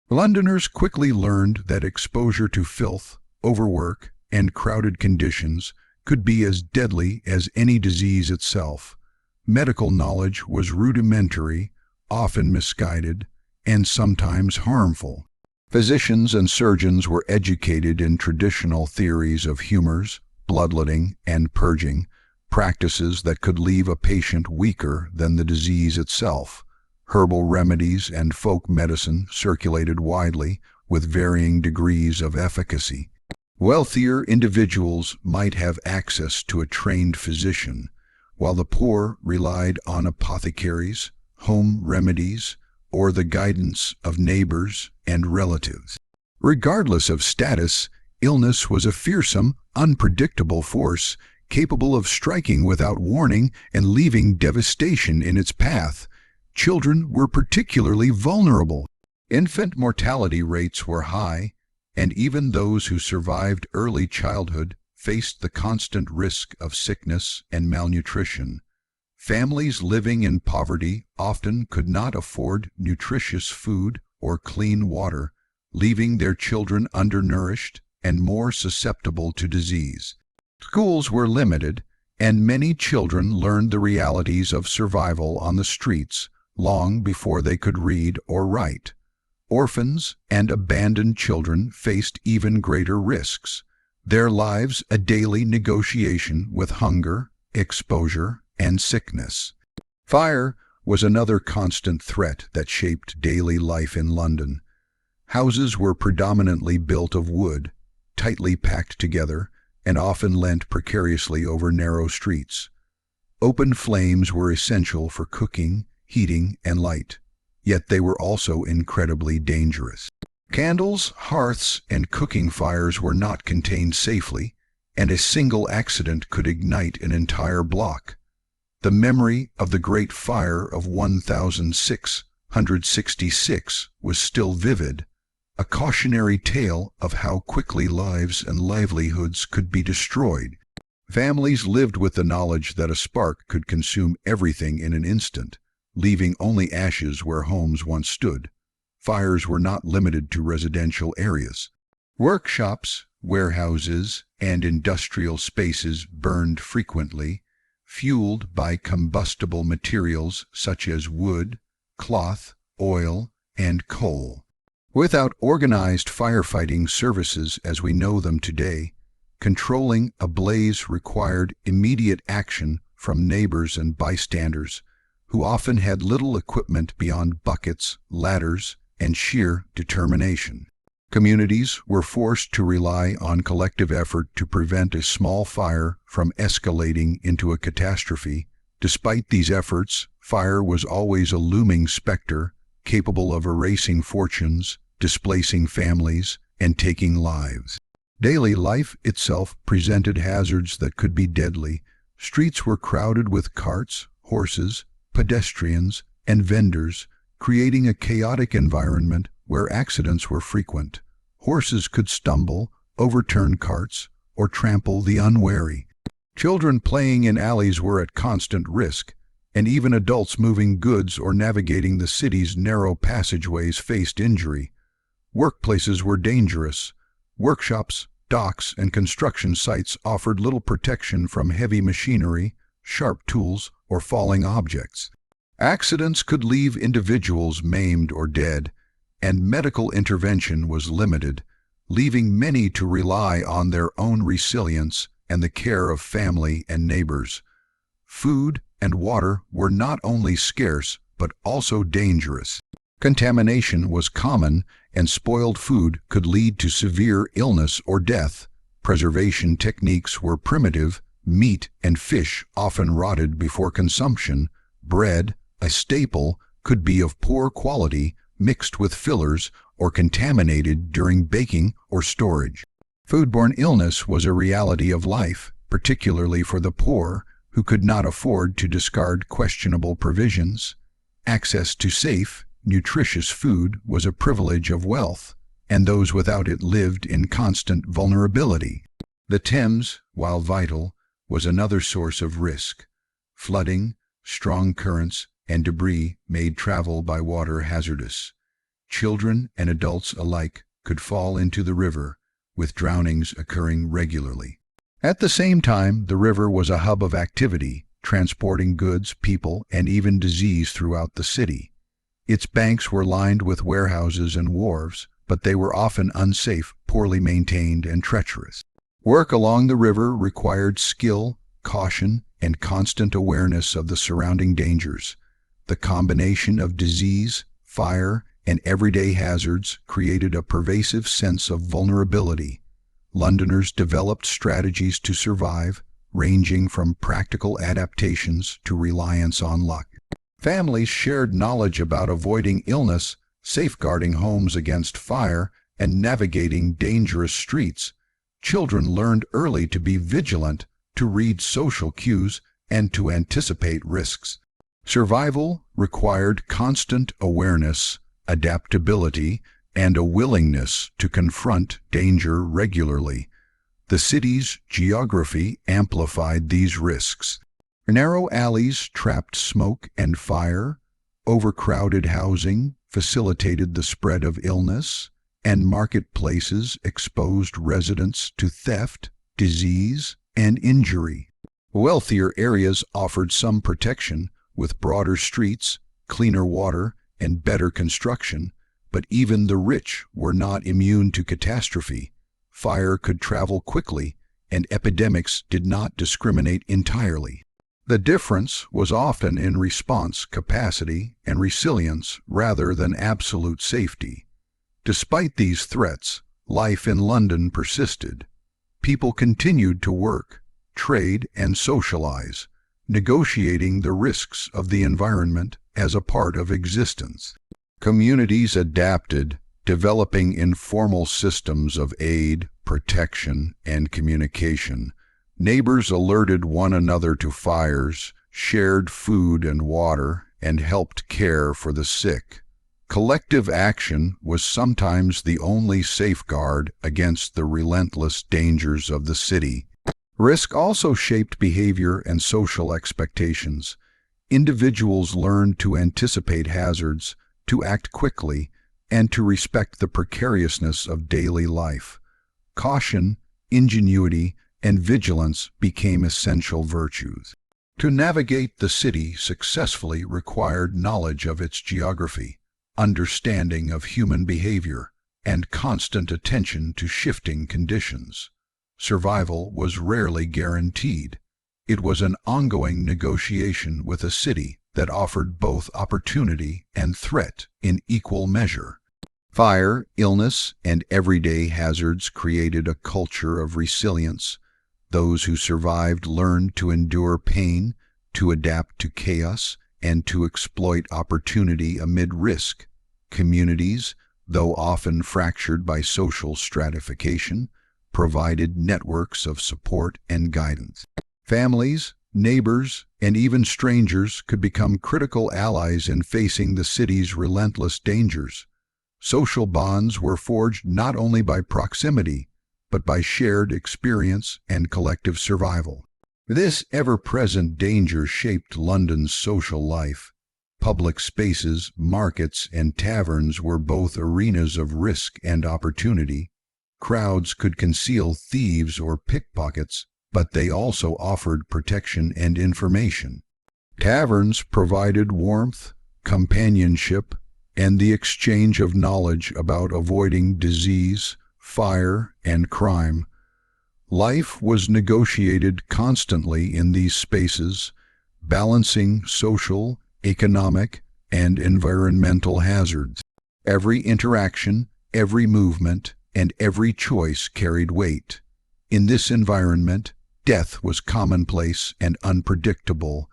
Londoners quickly learned that exposure to filth, overwork, and crowded conditions could be as deadly as any disease itself. Medical knowledge was rudimentary, often misguided, and sometimes harmful. Physicians and surgeons were educated in traditional theories of humors, bloodletting, and purging, practices that could leave a patient weaker than the disease itself. Herbal remedies and folk medicine circulated widely, with varying degrees of efficacy. Wealthier individuals might have access to a trained physician, while the poor relied on apothecaries, home remedies, or the guidance of neighbors and relatives. Regardless of status, illness was a fearsome, unpredictable force, capable of striking without warning and leaving devastation in its path. Children were particularly vulnerable. Infant mortality rates were high, and even those who survived early childhood faced the constant risk of sickness and malnutrition. Families living in poverty often could not afford nutritious food or clean water, leaving their children undernourished and more susceptible to disease. Schools were limited, and many children learned the realities of survival on the streets long before they could read or write. Orphans and abandoned children faced even greater risks, their lives a daily negotiation with hunger, exposure, and sickness. Fire was another constant threat that shaped daily life in London. Houses were predominantly built of wood, tightly packed together, and often leant precariously over narrow streets. Open flames were essential for cooking, heating, and light, yet they were also incredibly dangerous. Candles, hearths, and cooking fires were not contained safely, and a single accident could ignite an entire block. The memory of the Great Fire of 1666 was still vivid, a cautionary tale of how quickly lives and livelihoods could be destroyed. Families lived with the knowledge that a spark could consume everything in an instant, leaving only ashes where homes once stood. Fires were not limited to residential areas. Workshops, warehouses, and industrial spaces burned frequently, fueled by combustible materials such as wood, cloth, oil, and coal. Without organized firefighting services as we know them today, controlling a blaze required immediate action from neighbors and bystanders, who often had little equipment beyond buckets, ladders, and sheer determination. Communities were forced to rely on collective effort to prevent a small fire from escalating into a catastrophe. Despite these efforts, fire was always a looming specter, capable of erasing fortunes, displacing families, and taking lives. Daily life itself presented hazards that could be deadly. Streets were crowded with carts, horses, pedestrians, and vendors, creating a chaotic environment where accidents were frequent. Horses could stumble, overturn carts, or trample the unwary. Children playing in alleys were at constant risk, and even adults moving goods or navigating the city's narrow passageways faced injury. Workplaces were dangerous. Workshops, docks, and construction sites offered little protection from heavy machinery, sharp tools, or falling objects. Accidents could leave individuals maimed or dead, and medical intervention was limited, leaving many to rely on their own resilience and the care of family and neighbors. Food and water were not only scarce, but also dangerous. Contamination was common, and spoiled food could lead to severe illness or death. Preservation techniques were primitive. Meat and fish often rotted before consumption. Bread, a staple, could be of poor quality, mixed with fillers, or contaminated during baking or storage. Foodborne illness was a reality of life, particularly for the poor, who could not afford to discard questionable provisions. Access to safe, nutritious food was a privilege of wealth, and those without it lived in constant vulnerability. The Thames, while vital, was another source of risk. Flooding, strong currents, and debris made travel by water hazardous. Children and adults alike could fall into the river, with drownings occurring regularly. At the same time, the river was a hub of activity, transporting goods, people, and even disease throughout the city. Its banks were lined with warehouses and wharves, but they were often unsafe, poorly maintained, and treacherous. Work along the river required skill, caution, and constant awareness of the surrounding dangers. The combination of disease, fire, and everyday hazards created a pervasive sense of vulnerability. Londoners developed strategies to survive, ranging from practical adaptations to reliance on luck. Families shared knowledge about avoiding illness, safeguarding homes against fire, and navigating dangerous streets. Children learned early to be vigilant, to read social cues, and to anticipate risks. Survival required constant awareness, adaptability, and a willingness to confront danger regularly. The city's geography amplified these risks. Narrow alleys trapped smoke and fire, overcrowded housing facilitated the spread of illness, and marketplaces exposed residents to theft, disease, and injury. Wealthier areas offered some protection, with broader streets, cleaner water, and better construction, but even the rich were not immune to catastrophe. Fire could travel quickly, and epidemics did not discriminate entirely. The difference was often in response capacity and resilience rather than absolute safety. Despite these threats, life in London persisted. People continued to work, trade, and socialize, negotiating the risks of the environment as a part of existence. Communities adapted, developing informal systems of aid, protection, and communication. Neighbors alerted one another to fires, shared food and water, and helped care for the sick. Collective action was sometimes the only safeguard against the relentless dangers of the city. Risk also shaped behavior and social expectations. Individuals learned to anticipate hazards, to act quickly, and to respect the precariousness of daily life. Caution, ingenuity, and vigilance became essential virtues. To navigate the city successfully required knowledge of its geography, understanding of human behavior, and constant attention to shifting conditions. Survival was rarely guaranteed. It was an ongoing negotiation with a city that offered both opportunity and threat in equal measure. Fire, illness, and everyday hazards created a culture of resilience. Those who survived learned to endure pain, to adapt to chaos, and to exploit opportunity amid risk. Communities, though often fractured by social stratification, provided networks of support and guidance. Families, neighbors, and even strangers could become critical allies in facing the city's relentless dangers. Social bonds were forged not only by proximity, but by shared experience and collective survival. This ever-present danger shaped London's social life. Public spaces, markets, and taverns were both arenas of risk and opportunity. Crowds could conceal thieves or pickpockets, but they also offered protection and information. Taverns provided warmth, companionship, and the exchange of knowledge about avoiding disease, fire, and crime. Life was negotiated constantly in these spaces, balancing social, economic, and environmental hazards. Every interaction, every movement, and every choice carried weight. In this environment, death was commonplace and unpredictable.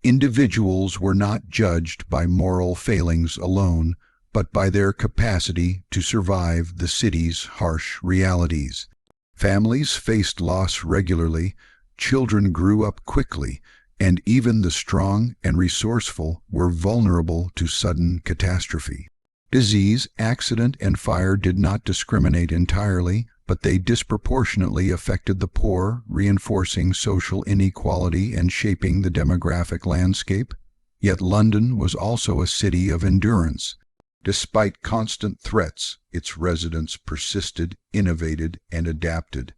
Individuals were not judged by moral failings alone, but by their capacity to survive the city's harsh realities. Families faced loss regularly, children grew up quickly, and even the strong and resourceful were vulnerable to sudden catastrophe. Disease, accident, and fire did not discriminate entirely, but they disproportionately affected the poor, reinforcing social inequality and shaping the demographic landscape. Yet London was also a city of endurance. Despite constant threats, its residents persisted, innovated, and adapted.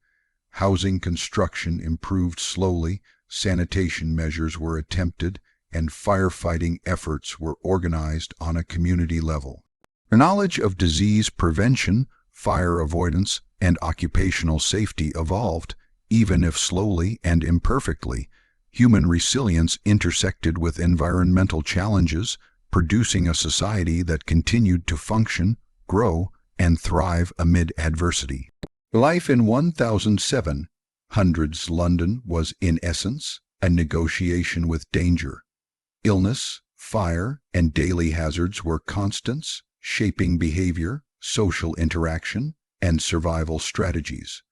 Housing construction improved slowly, sanitation measures were attempted, and firefighting efforts were organized on a community level. The knowledge of disease prevention, fire avoidance, and occupational safety evolved, even if slowly and imperfectly. Human resilience intersected with environmental challenges, producing a society that continued to function, grow, and thrive amid adversity. Life in 1700s London was, in essence, a negotiation with danger. Illness, fire, and daily hazards were constants, shaping behavior, social interaction, and survival strategies.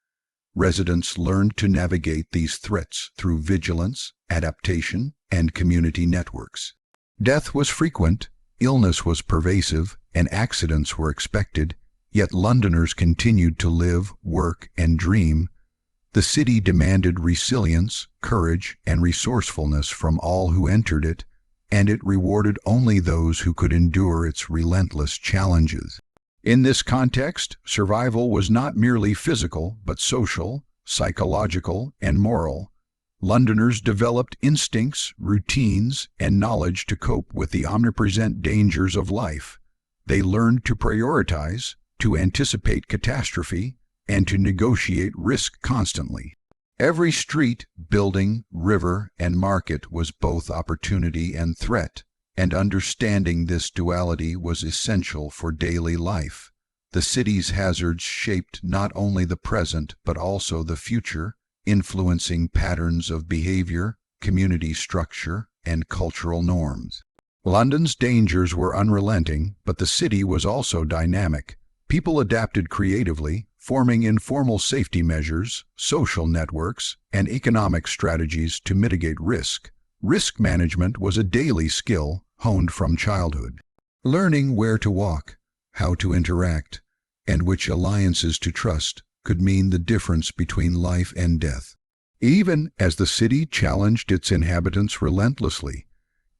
Residents learned to navigate these threats through vigilance, adaptation, and community networks. Death was frequent, illness was pervasive, and accidents were expected, yet Londoners continued to live, work, and dream. The city demanded resilience, courage, and resourcefulness from all who entered it, and it rewarded only those who could endure its relentless challenges. In this context, survival was not merely physical, but social, psychological, and moral. Londoners developed instincts, routines, and knowledge to cope with the omnipresent dangers of life. They learned to prioritize, to anticipate catastrophe, and to negotiate risk constantly. Every street, building, river, and market was both opportunity and threat, and understanding this duality was essential for daily life. The city's hazards shaped not only the present but also the future, influencing patterns of behavior, community structure, and cultural norms. London's dangers were unrelenting, but the city was also dynamic. People adapted creatively, forming informal safety measures, social networks, and economic strategies to mitigate risk. Risk management was a daily skill honed from childhood. Learning where to walk, how to interact, and which alliances to trust could mean the difference between life and death. Even as the city challenged its inhabitants relentlessly,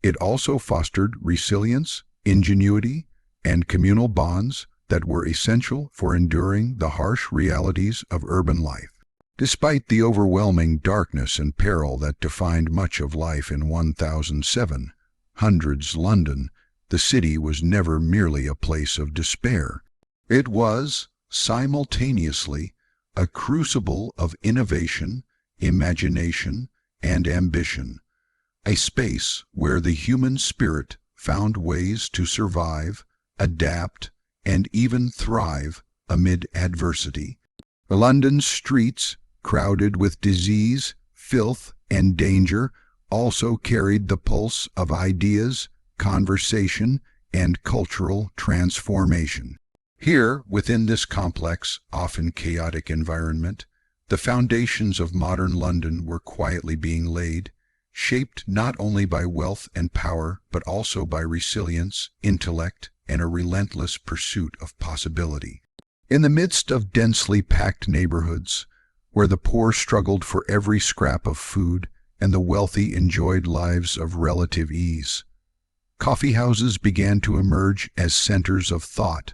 it also fostered resilience, ingenuity, and communal bonds that were essential for enduring the harsh realities of urban life. Despite the overwhelming darkness and peril that defined much of life in 1700s London, the city was never merely a place of despair. It was, simultaneously, a crucible of innovation, imagination, and ambition, a space where the human spirit found ways to survive, adapt, and even thrive amid adversity. London's streets, crowded with disease, filth, and danger, also carried the pulse of ideas, conversation, and cultural transformation. Here, within this complex, often chaotic environment, the foundations of modern London were quietly being laid, shaped not only by wealth and power, but also by resilience, intellect, and a relentless pursuit of possibility. In the midst of densely packed neighborhoods, where the poor struggled for every scrap of food and the wealthy enjoyed lives of relative ease, coffeehouses began to emerge as centers of thought,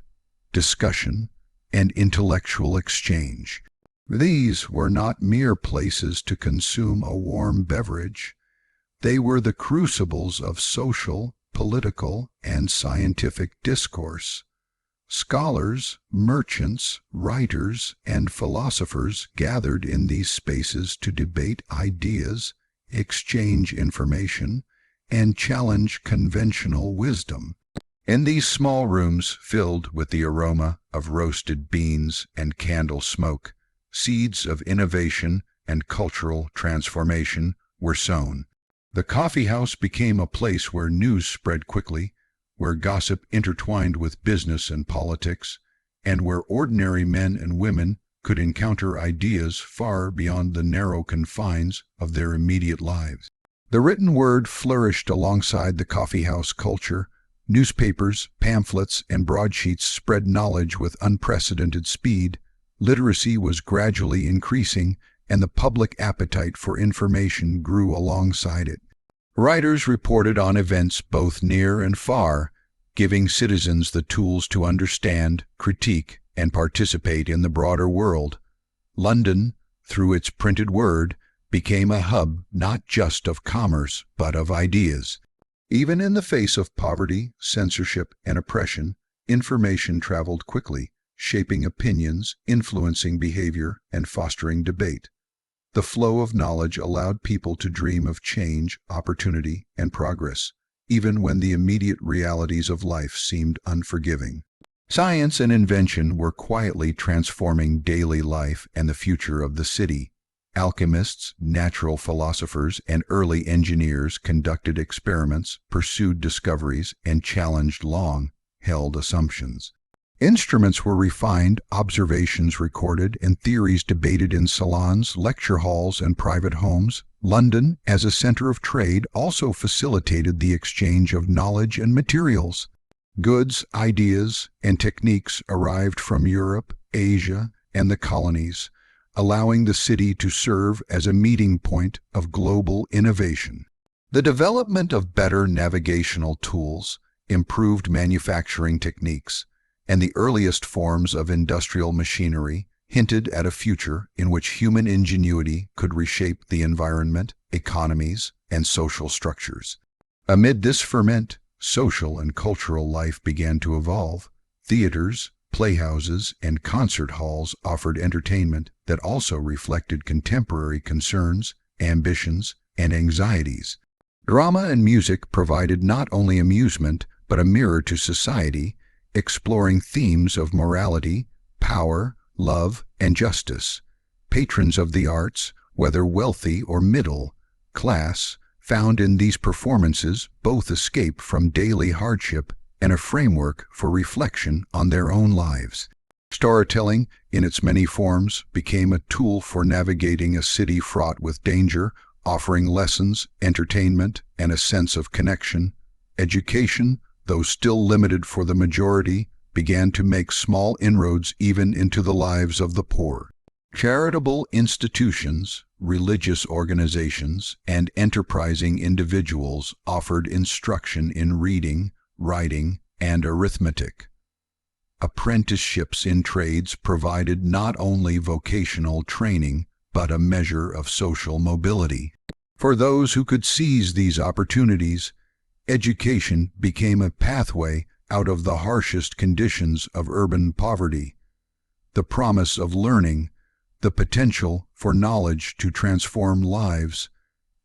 discussion, and intellectual exchange. These were not mere places to consume a warm beverage. They were the crucibles of social, political, and scientific discourse. Scholars, merchants, writers, and philosophers gathered in these spaces to debate ideas, exchange information, and challenge conventional wisdom. In these small rooms filled with the aroma of roasted beans and candle smoke, seeds of innovation and cultural transformation were sown. The coffeehouse became a place where news spread quickly, where gossip intertwined with business and politics, and where ordinary men and women could encounter ideas far beyond the narrow confines of their immediate lives. The written word flourished alongside the coffeehouse culture, Newspapers, pamphlets, and broadsheets spread knowledge with unprecedented speed. Literacy was gradually increasing, and the public appetite for information grew alongside it. Writers reported on events both near and far, giving citizens the tools to understand, critique, and participate in the broader world. London, through its printed word, became a hub not just of commerce, but of ideas. Even in the face of poverty, censorship, and oppression, information traveled quickly, shaping opinions, influencing behavior, and fostering debate. The flow of knowledge allowed people to dream of change, opportunity, and progress, even when the immediate realities of life seemed unforgiving. Science and invention were quietly transforming daily life and the future of the city. Alchemists, natural philosophers, and early engineers conducted experiments, pursued discoveries, and challenged long-held assumptions. Instruments were refined, observations recorded, and theories debated in salons, lecture halls, and private homes. London, as a center of trade, also facilitated the exchange of knowledge and materials. Goods, ideas, and techniques arrived from Europe, Asia, and the colonies, allowing the city to serve as a meeting point of global innovation. The development of better navigational tools, improved manufacturing techniques, and the earliest forms of industrial machinery hinted at a future in which human ingenuity could reshape the environment, economies, and social structures. Amid this ferment, social and cultural life began to evolve. Theaters, playhouses, and concert halls offered entertainment that also reflected contemporary concerns, ambitions, and anxieties. Drama and music provided not only amusement but a mirror to society, exploring themes of morality, power, love, and justice. Patrons of the arts, whether wealthy or middle class, found in these performances both escape from daily hardship and a framework for reflection on their own lives. Storytelling, in its many forms, became a tool for navigating a city fraught with danger, offering lessons, entertainment, and a sense of connection. Education, though still limited for the majority, began to make small inroads even into the lives of the poor. Charitable institutions, religious organizations, and enterprising individuals offered instruction in reading, writing, and arithmetic. Apprenticeships in trades provided not only vocational training, but a measure of social mobility. For those who could seize these opportunities, education became a pathway out of the harshest conditions of urban poverty. The promise of learning, the potential for knowledge to transform lives,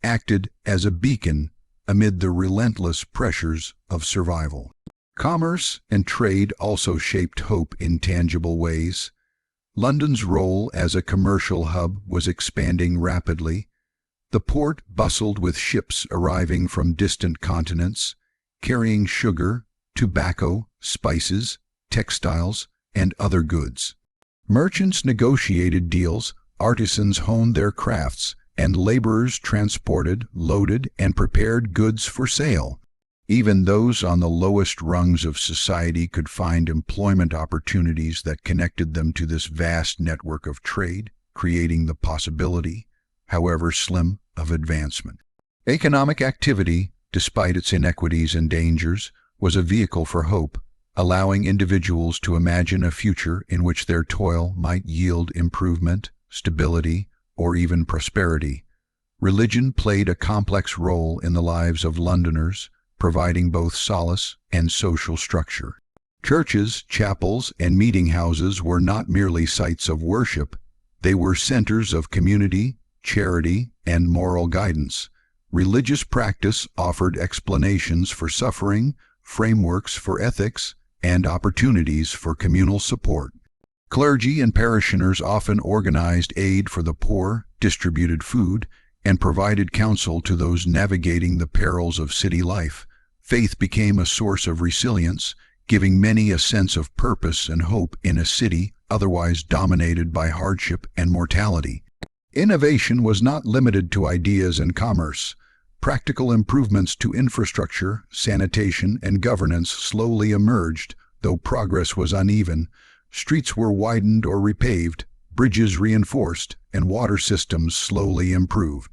acted as a beacon amid the relentless pressures of survival. Commerce and trade also shaped hope in tangible ways. London's role as a commercial hub was expanding rapidly. The port bustled with ships arriving from distant continents, carrying sugar, tobacco, spices, textiles, and other goods. Merchants negotiated deals, artisans honed their crafts, and laborers transported, loaded, and prepared goods for sale. Even those on the lowest rungs of society could find employment opportunities that connected them to this vast network of trade, creating the possibility, however slim, of advancement. Economic activity, despite its inequities and dangers, was a vehicle for hope, allowing individuals to imagine a future in which their toil might yield improvement, stability, or even prosperity. Religion played a complex role in the lives of Londoners, providing both solace and social structure. Churches, chapels, and meeting houses were not merely sites of worship, they were centers of community, charity, and moral guidance. Religious practice offered explanations for suffering, frameworks for ethics, and opportunities for communal support. Clergy and parishioners often organized aid for the poor, distributed food, and provided counsel to those navigating the perils of city life. Faith became a source of resilience, giving many a sense of purpose and hope in a city otherwise dominated by hardship and mortality. Innovation was not limited to ideas and commerce. Practical improvements to infrastructure, sanitation, and governance slowly emerged, though progress was uneven. Streets were widened or repaved, bridges reinforced, and water systems slowly improved.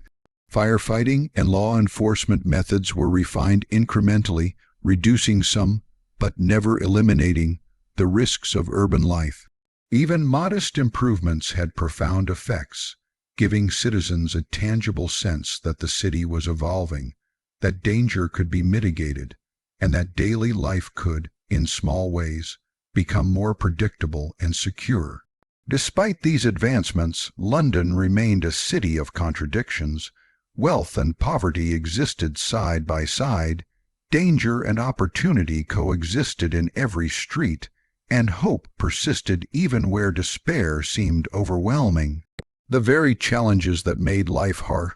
Firefighting and law enforcement methods were refined incrementally, reducing some, but never eliminating, the risks of urban life. Even modest improvements had profound effects, giving citizens a tangible sense that the city was evolving, that danger could be mitigated, and that daily life could, in small ways, become more predictable and secure. Despite these advancements, London remained a city of contradictions. Wealth and poverty existed side by side, danger and opportunity coexisted in every street, and hope persisted even where despair seemed overwhelming. The very challenges that made life harsh,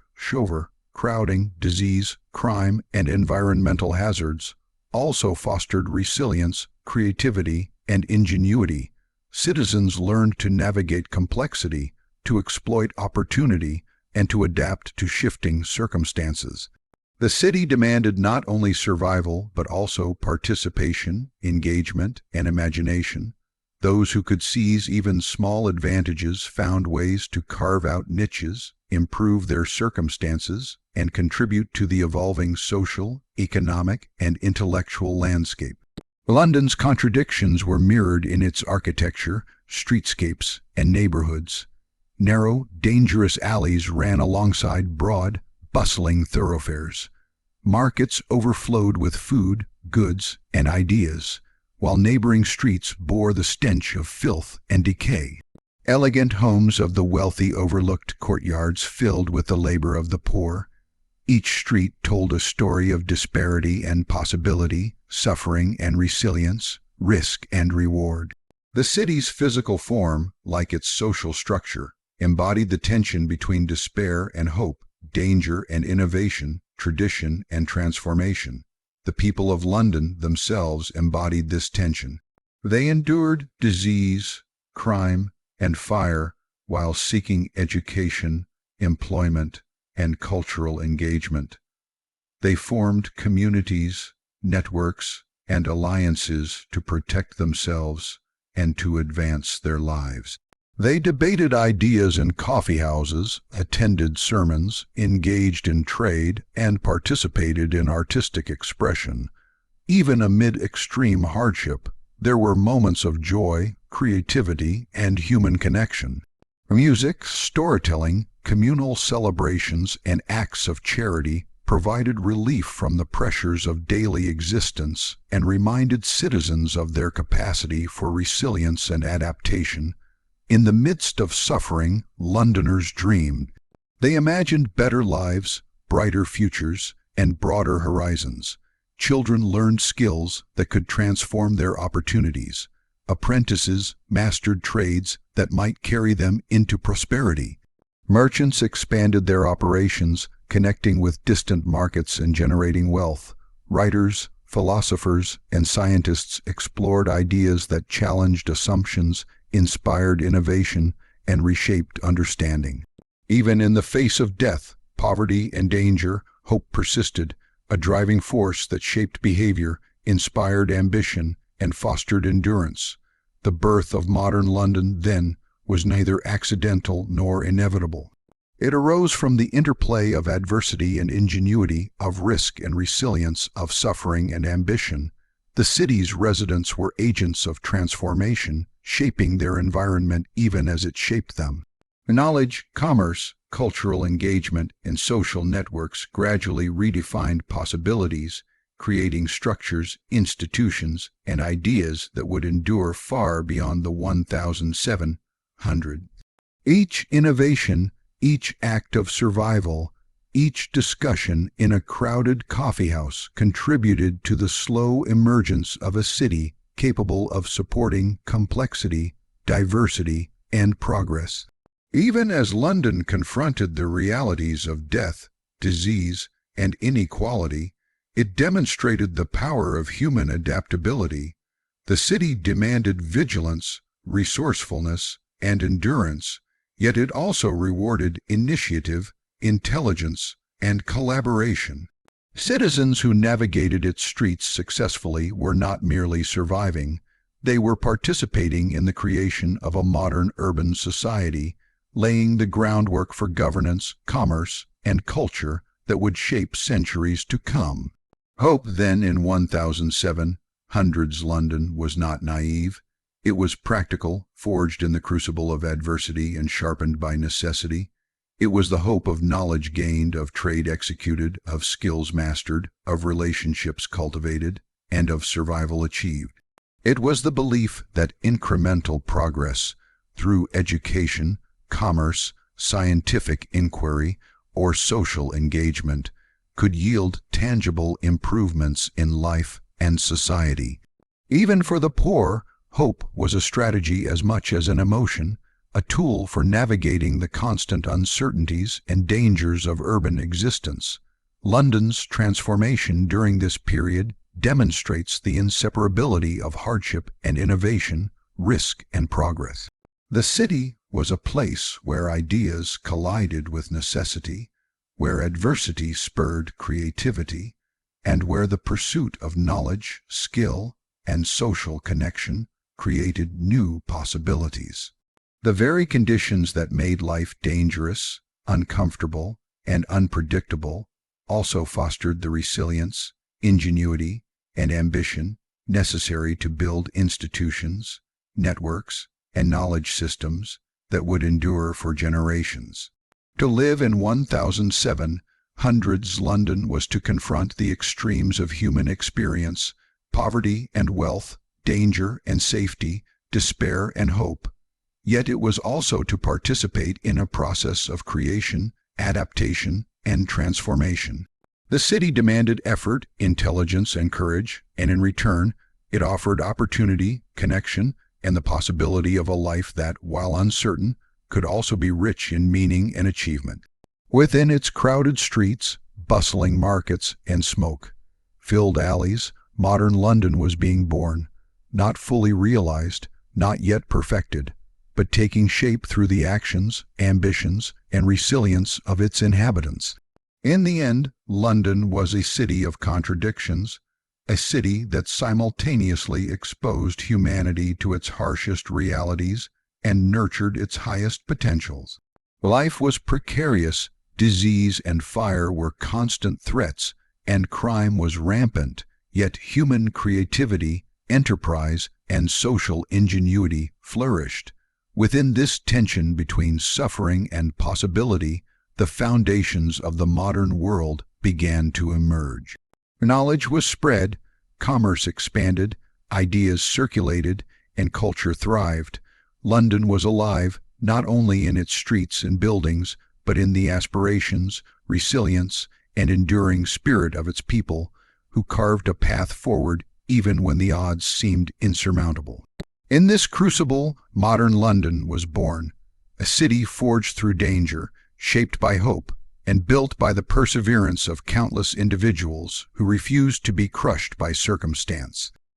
crowding, disease, crime, and environmental hazards, also fostered resilience, creativity, and ingenuity. Citizens learned to navigate complexity, to exploit opportunity, and to adapt to shifting circumstances. The city demanded not only survival but also participation, engagement, and imagination. Those who could seize even small advantages found ways to carve out niches, improve their circumstances, and contribute to the evolving social, economic, and intellectual landscape. London's contradictions were mirrored in its architecture, streetscapes, and neighborhoods. Narrow, dangerous alleys ran alongside broad, bustling thoroughfares. Markets overflowed with food, goods, and ideas, while neighboring streets bore the stench of filth and decay. Elegant homes of the wealthy overlooked courtyards filled with the labor of the poor. Each street told a story of disparity and possibility, suffering and resilience, risk and reward. The city's physical form, like its social structure, embodied the tension between despair and hope, danger and innovation, tradition and transformation. The people of London themselves embodied this tension. They endured disease, crime, and fire while seeking education, employment, and cultural engagement. They formed communities, networks, and alliances to protect themselves and to advance their lives. They debated ideas in coffeehouses, attended sermons, engaged in trade, and participated in artistic expression. Even amid extreme hardship, there were moments of joy, creativity, and human connection. Music, storytelling, communal celebrations, and acts of charity provided relief from the pressures of daily existence and reminded citizens of their capacity for resilience and adaptation. In the midst of suffering, Londoners dreamed. They imagined better lives, brighter futures, and broader horizons. Children learned skills that could transform their opportunities. Apprentices mastered trades that might carry them into prosperity. Merchants expanded their operations, connecting with distant markets and generating wealth. Writers, philosophers, and scientists explored ideas that challenged assumptions, inspired innovation, and reshaped understanding. Even in the face of death, poverty, and danger, hope persisted, a driving force that shaped behavior, inspired ambition, and fostered endurance. The birth of modern London, then, was neither accidental nor inevitable. It arose from the interplay of adversity and ingenuity, of risk and resilience, of suffering and ambition. The city's residents were agents of transformation, shaping their environment even as it shaped them. Knowledge, commerce, cultural engagement, and social networks gradually redefined possibilities, creating structures, institutions, and ideas that would endure far beyond the 1700. Each innovation, each act of survival, each discussion in a crowded coffeehouse contributed to the slow emergence of a city capable of supporting complexity, diversity, and progress. Even as London confronted the realities of death, disease, and inequality, it demonstrated the power of human adaptability. The city demanded vigilance, resourcefulness, and endurance, yet it also rewarded initiative, intelligence, and collaboration. Citizens who navigated its streets successfully were not merely surviving, they were participating in the creation of a modern urban society, laying the groundwork for governance, commerce, and culture that would shape centuries to come. Hope then in 1700s London was not naive. It was practical, forged in the crucible of adversity and sharpened by necessity. It was the hope of knowledge gained, of trade executed, of skills mastered, of relationships cultivated, and of survival achieved. It was the belief that incremental progress through education, commerce, scientific inquiry, or social engagement could yield tangible improvements in life and society. Even for the poor, hope was a strategy as much as an emotion, a tool for navigating the constant uncertainties and dangers of urban existence. London's transformation during this period demonstrates the inseparability of hardship and innovation, risk and progress. The city was a place where ideas collided with necessity, where adversity spurred creativity, and where the pursuit of knowledge, skill, and social connection created new possibilities. The very conditions that made life dangerous, uncomfortable, and unpredictable also fostered the resilience, ingenuity, and ambition necessary to build institutions, networks, and knowledge systems that would endure for generations. To live in 1700s London was to confront the extremes of human experience, poverty and wealth, danger and safety, despair and hope. Yet it was also to participate in a process of creation, adaptation, and transformation. The city demanded effort, intelligence, and courage, and in return, it offered opportunity, connection, and the possibility of a life that, while uncertain, could also be rich in meaning and achievement. Within its crowded streets, bustling markets, and smoke-filled alleys, modern London was being born, not fully realized, not yet perfected, but taking shape through the actions, ambitions, and resilience of its inhabitants. In the end, London was a city of contradictions, a city that simultaneously exposed humanity to its harshest realities and nurtured its highest potentials. Life was precarious, disease and fire were constant threats, and crime was rampant, yet human creativity, enterprise, and social ingenuity flourished. Within this tension between suffering and possibility, the foundations of the modern world began to emerge. Knowledge was spread, commerce expanded, ideas circulated, and culture thrived. London was alive, not only in its streets and buildings, but in the aspirations, resilience, and enduring spirit of its people, who carved a path forward even when the odds seemed insurmountable. In this crucible, modern London was born, a city forged through danger, shaped by hope, and built by the perseverance of countless individuals who refused to be crushed by circumstance.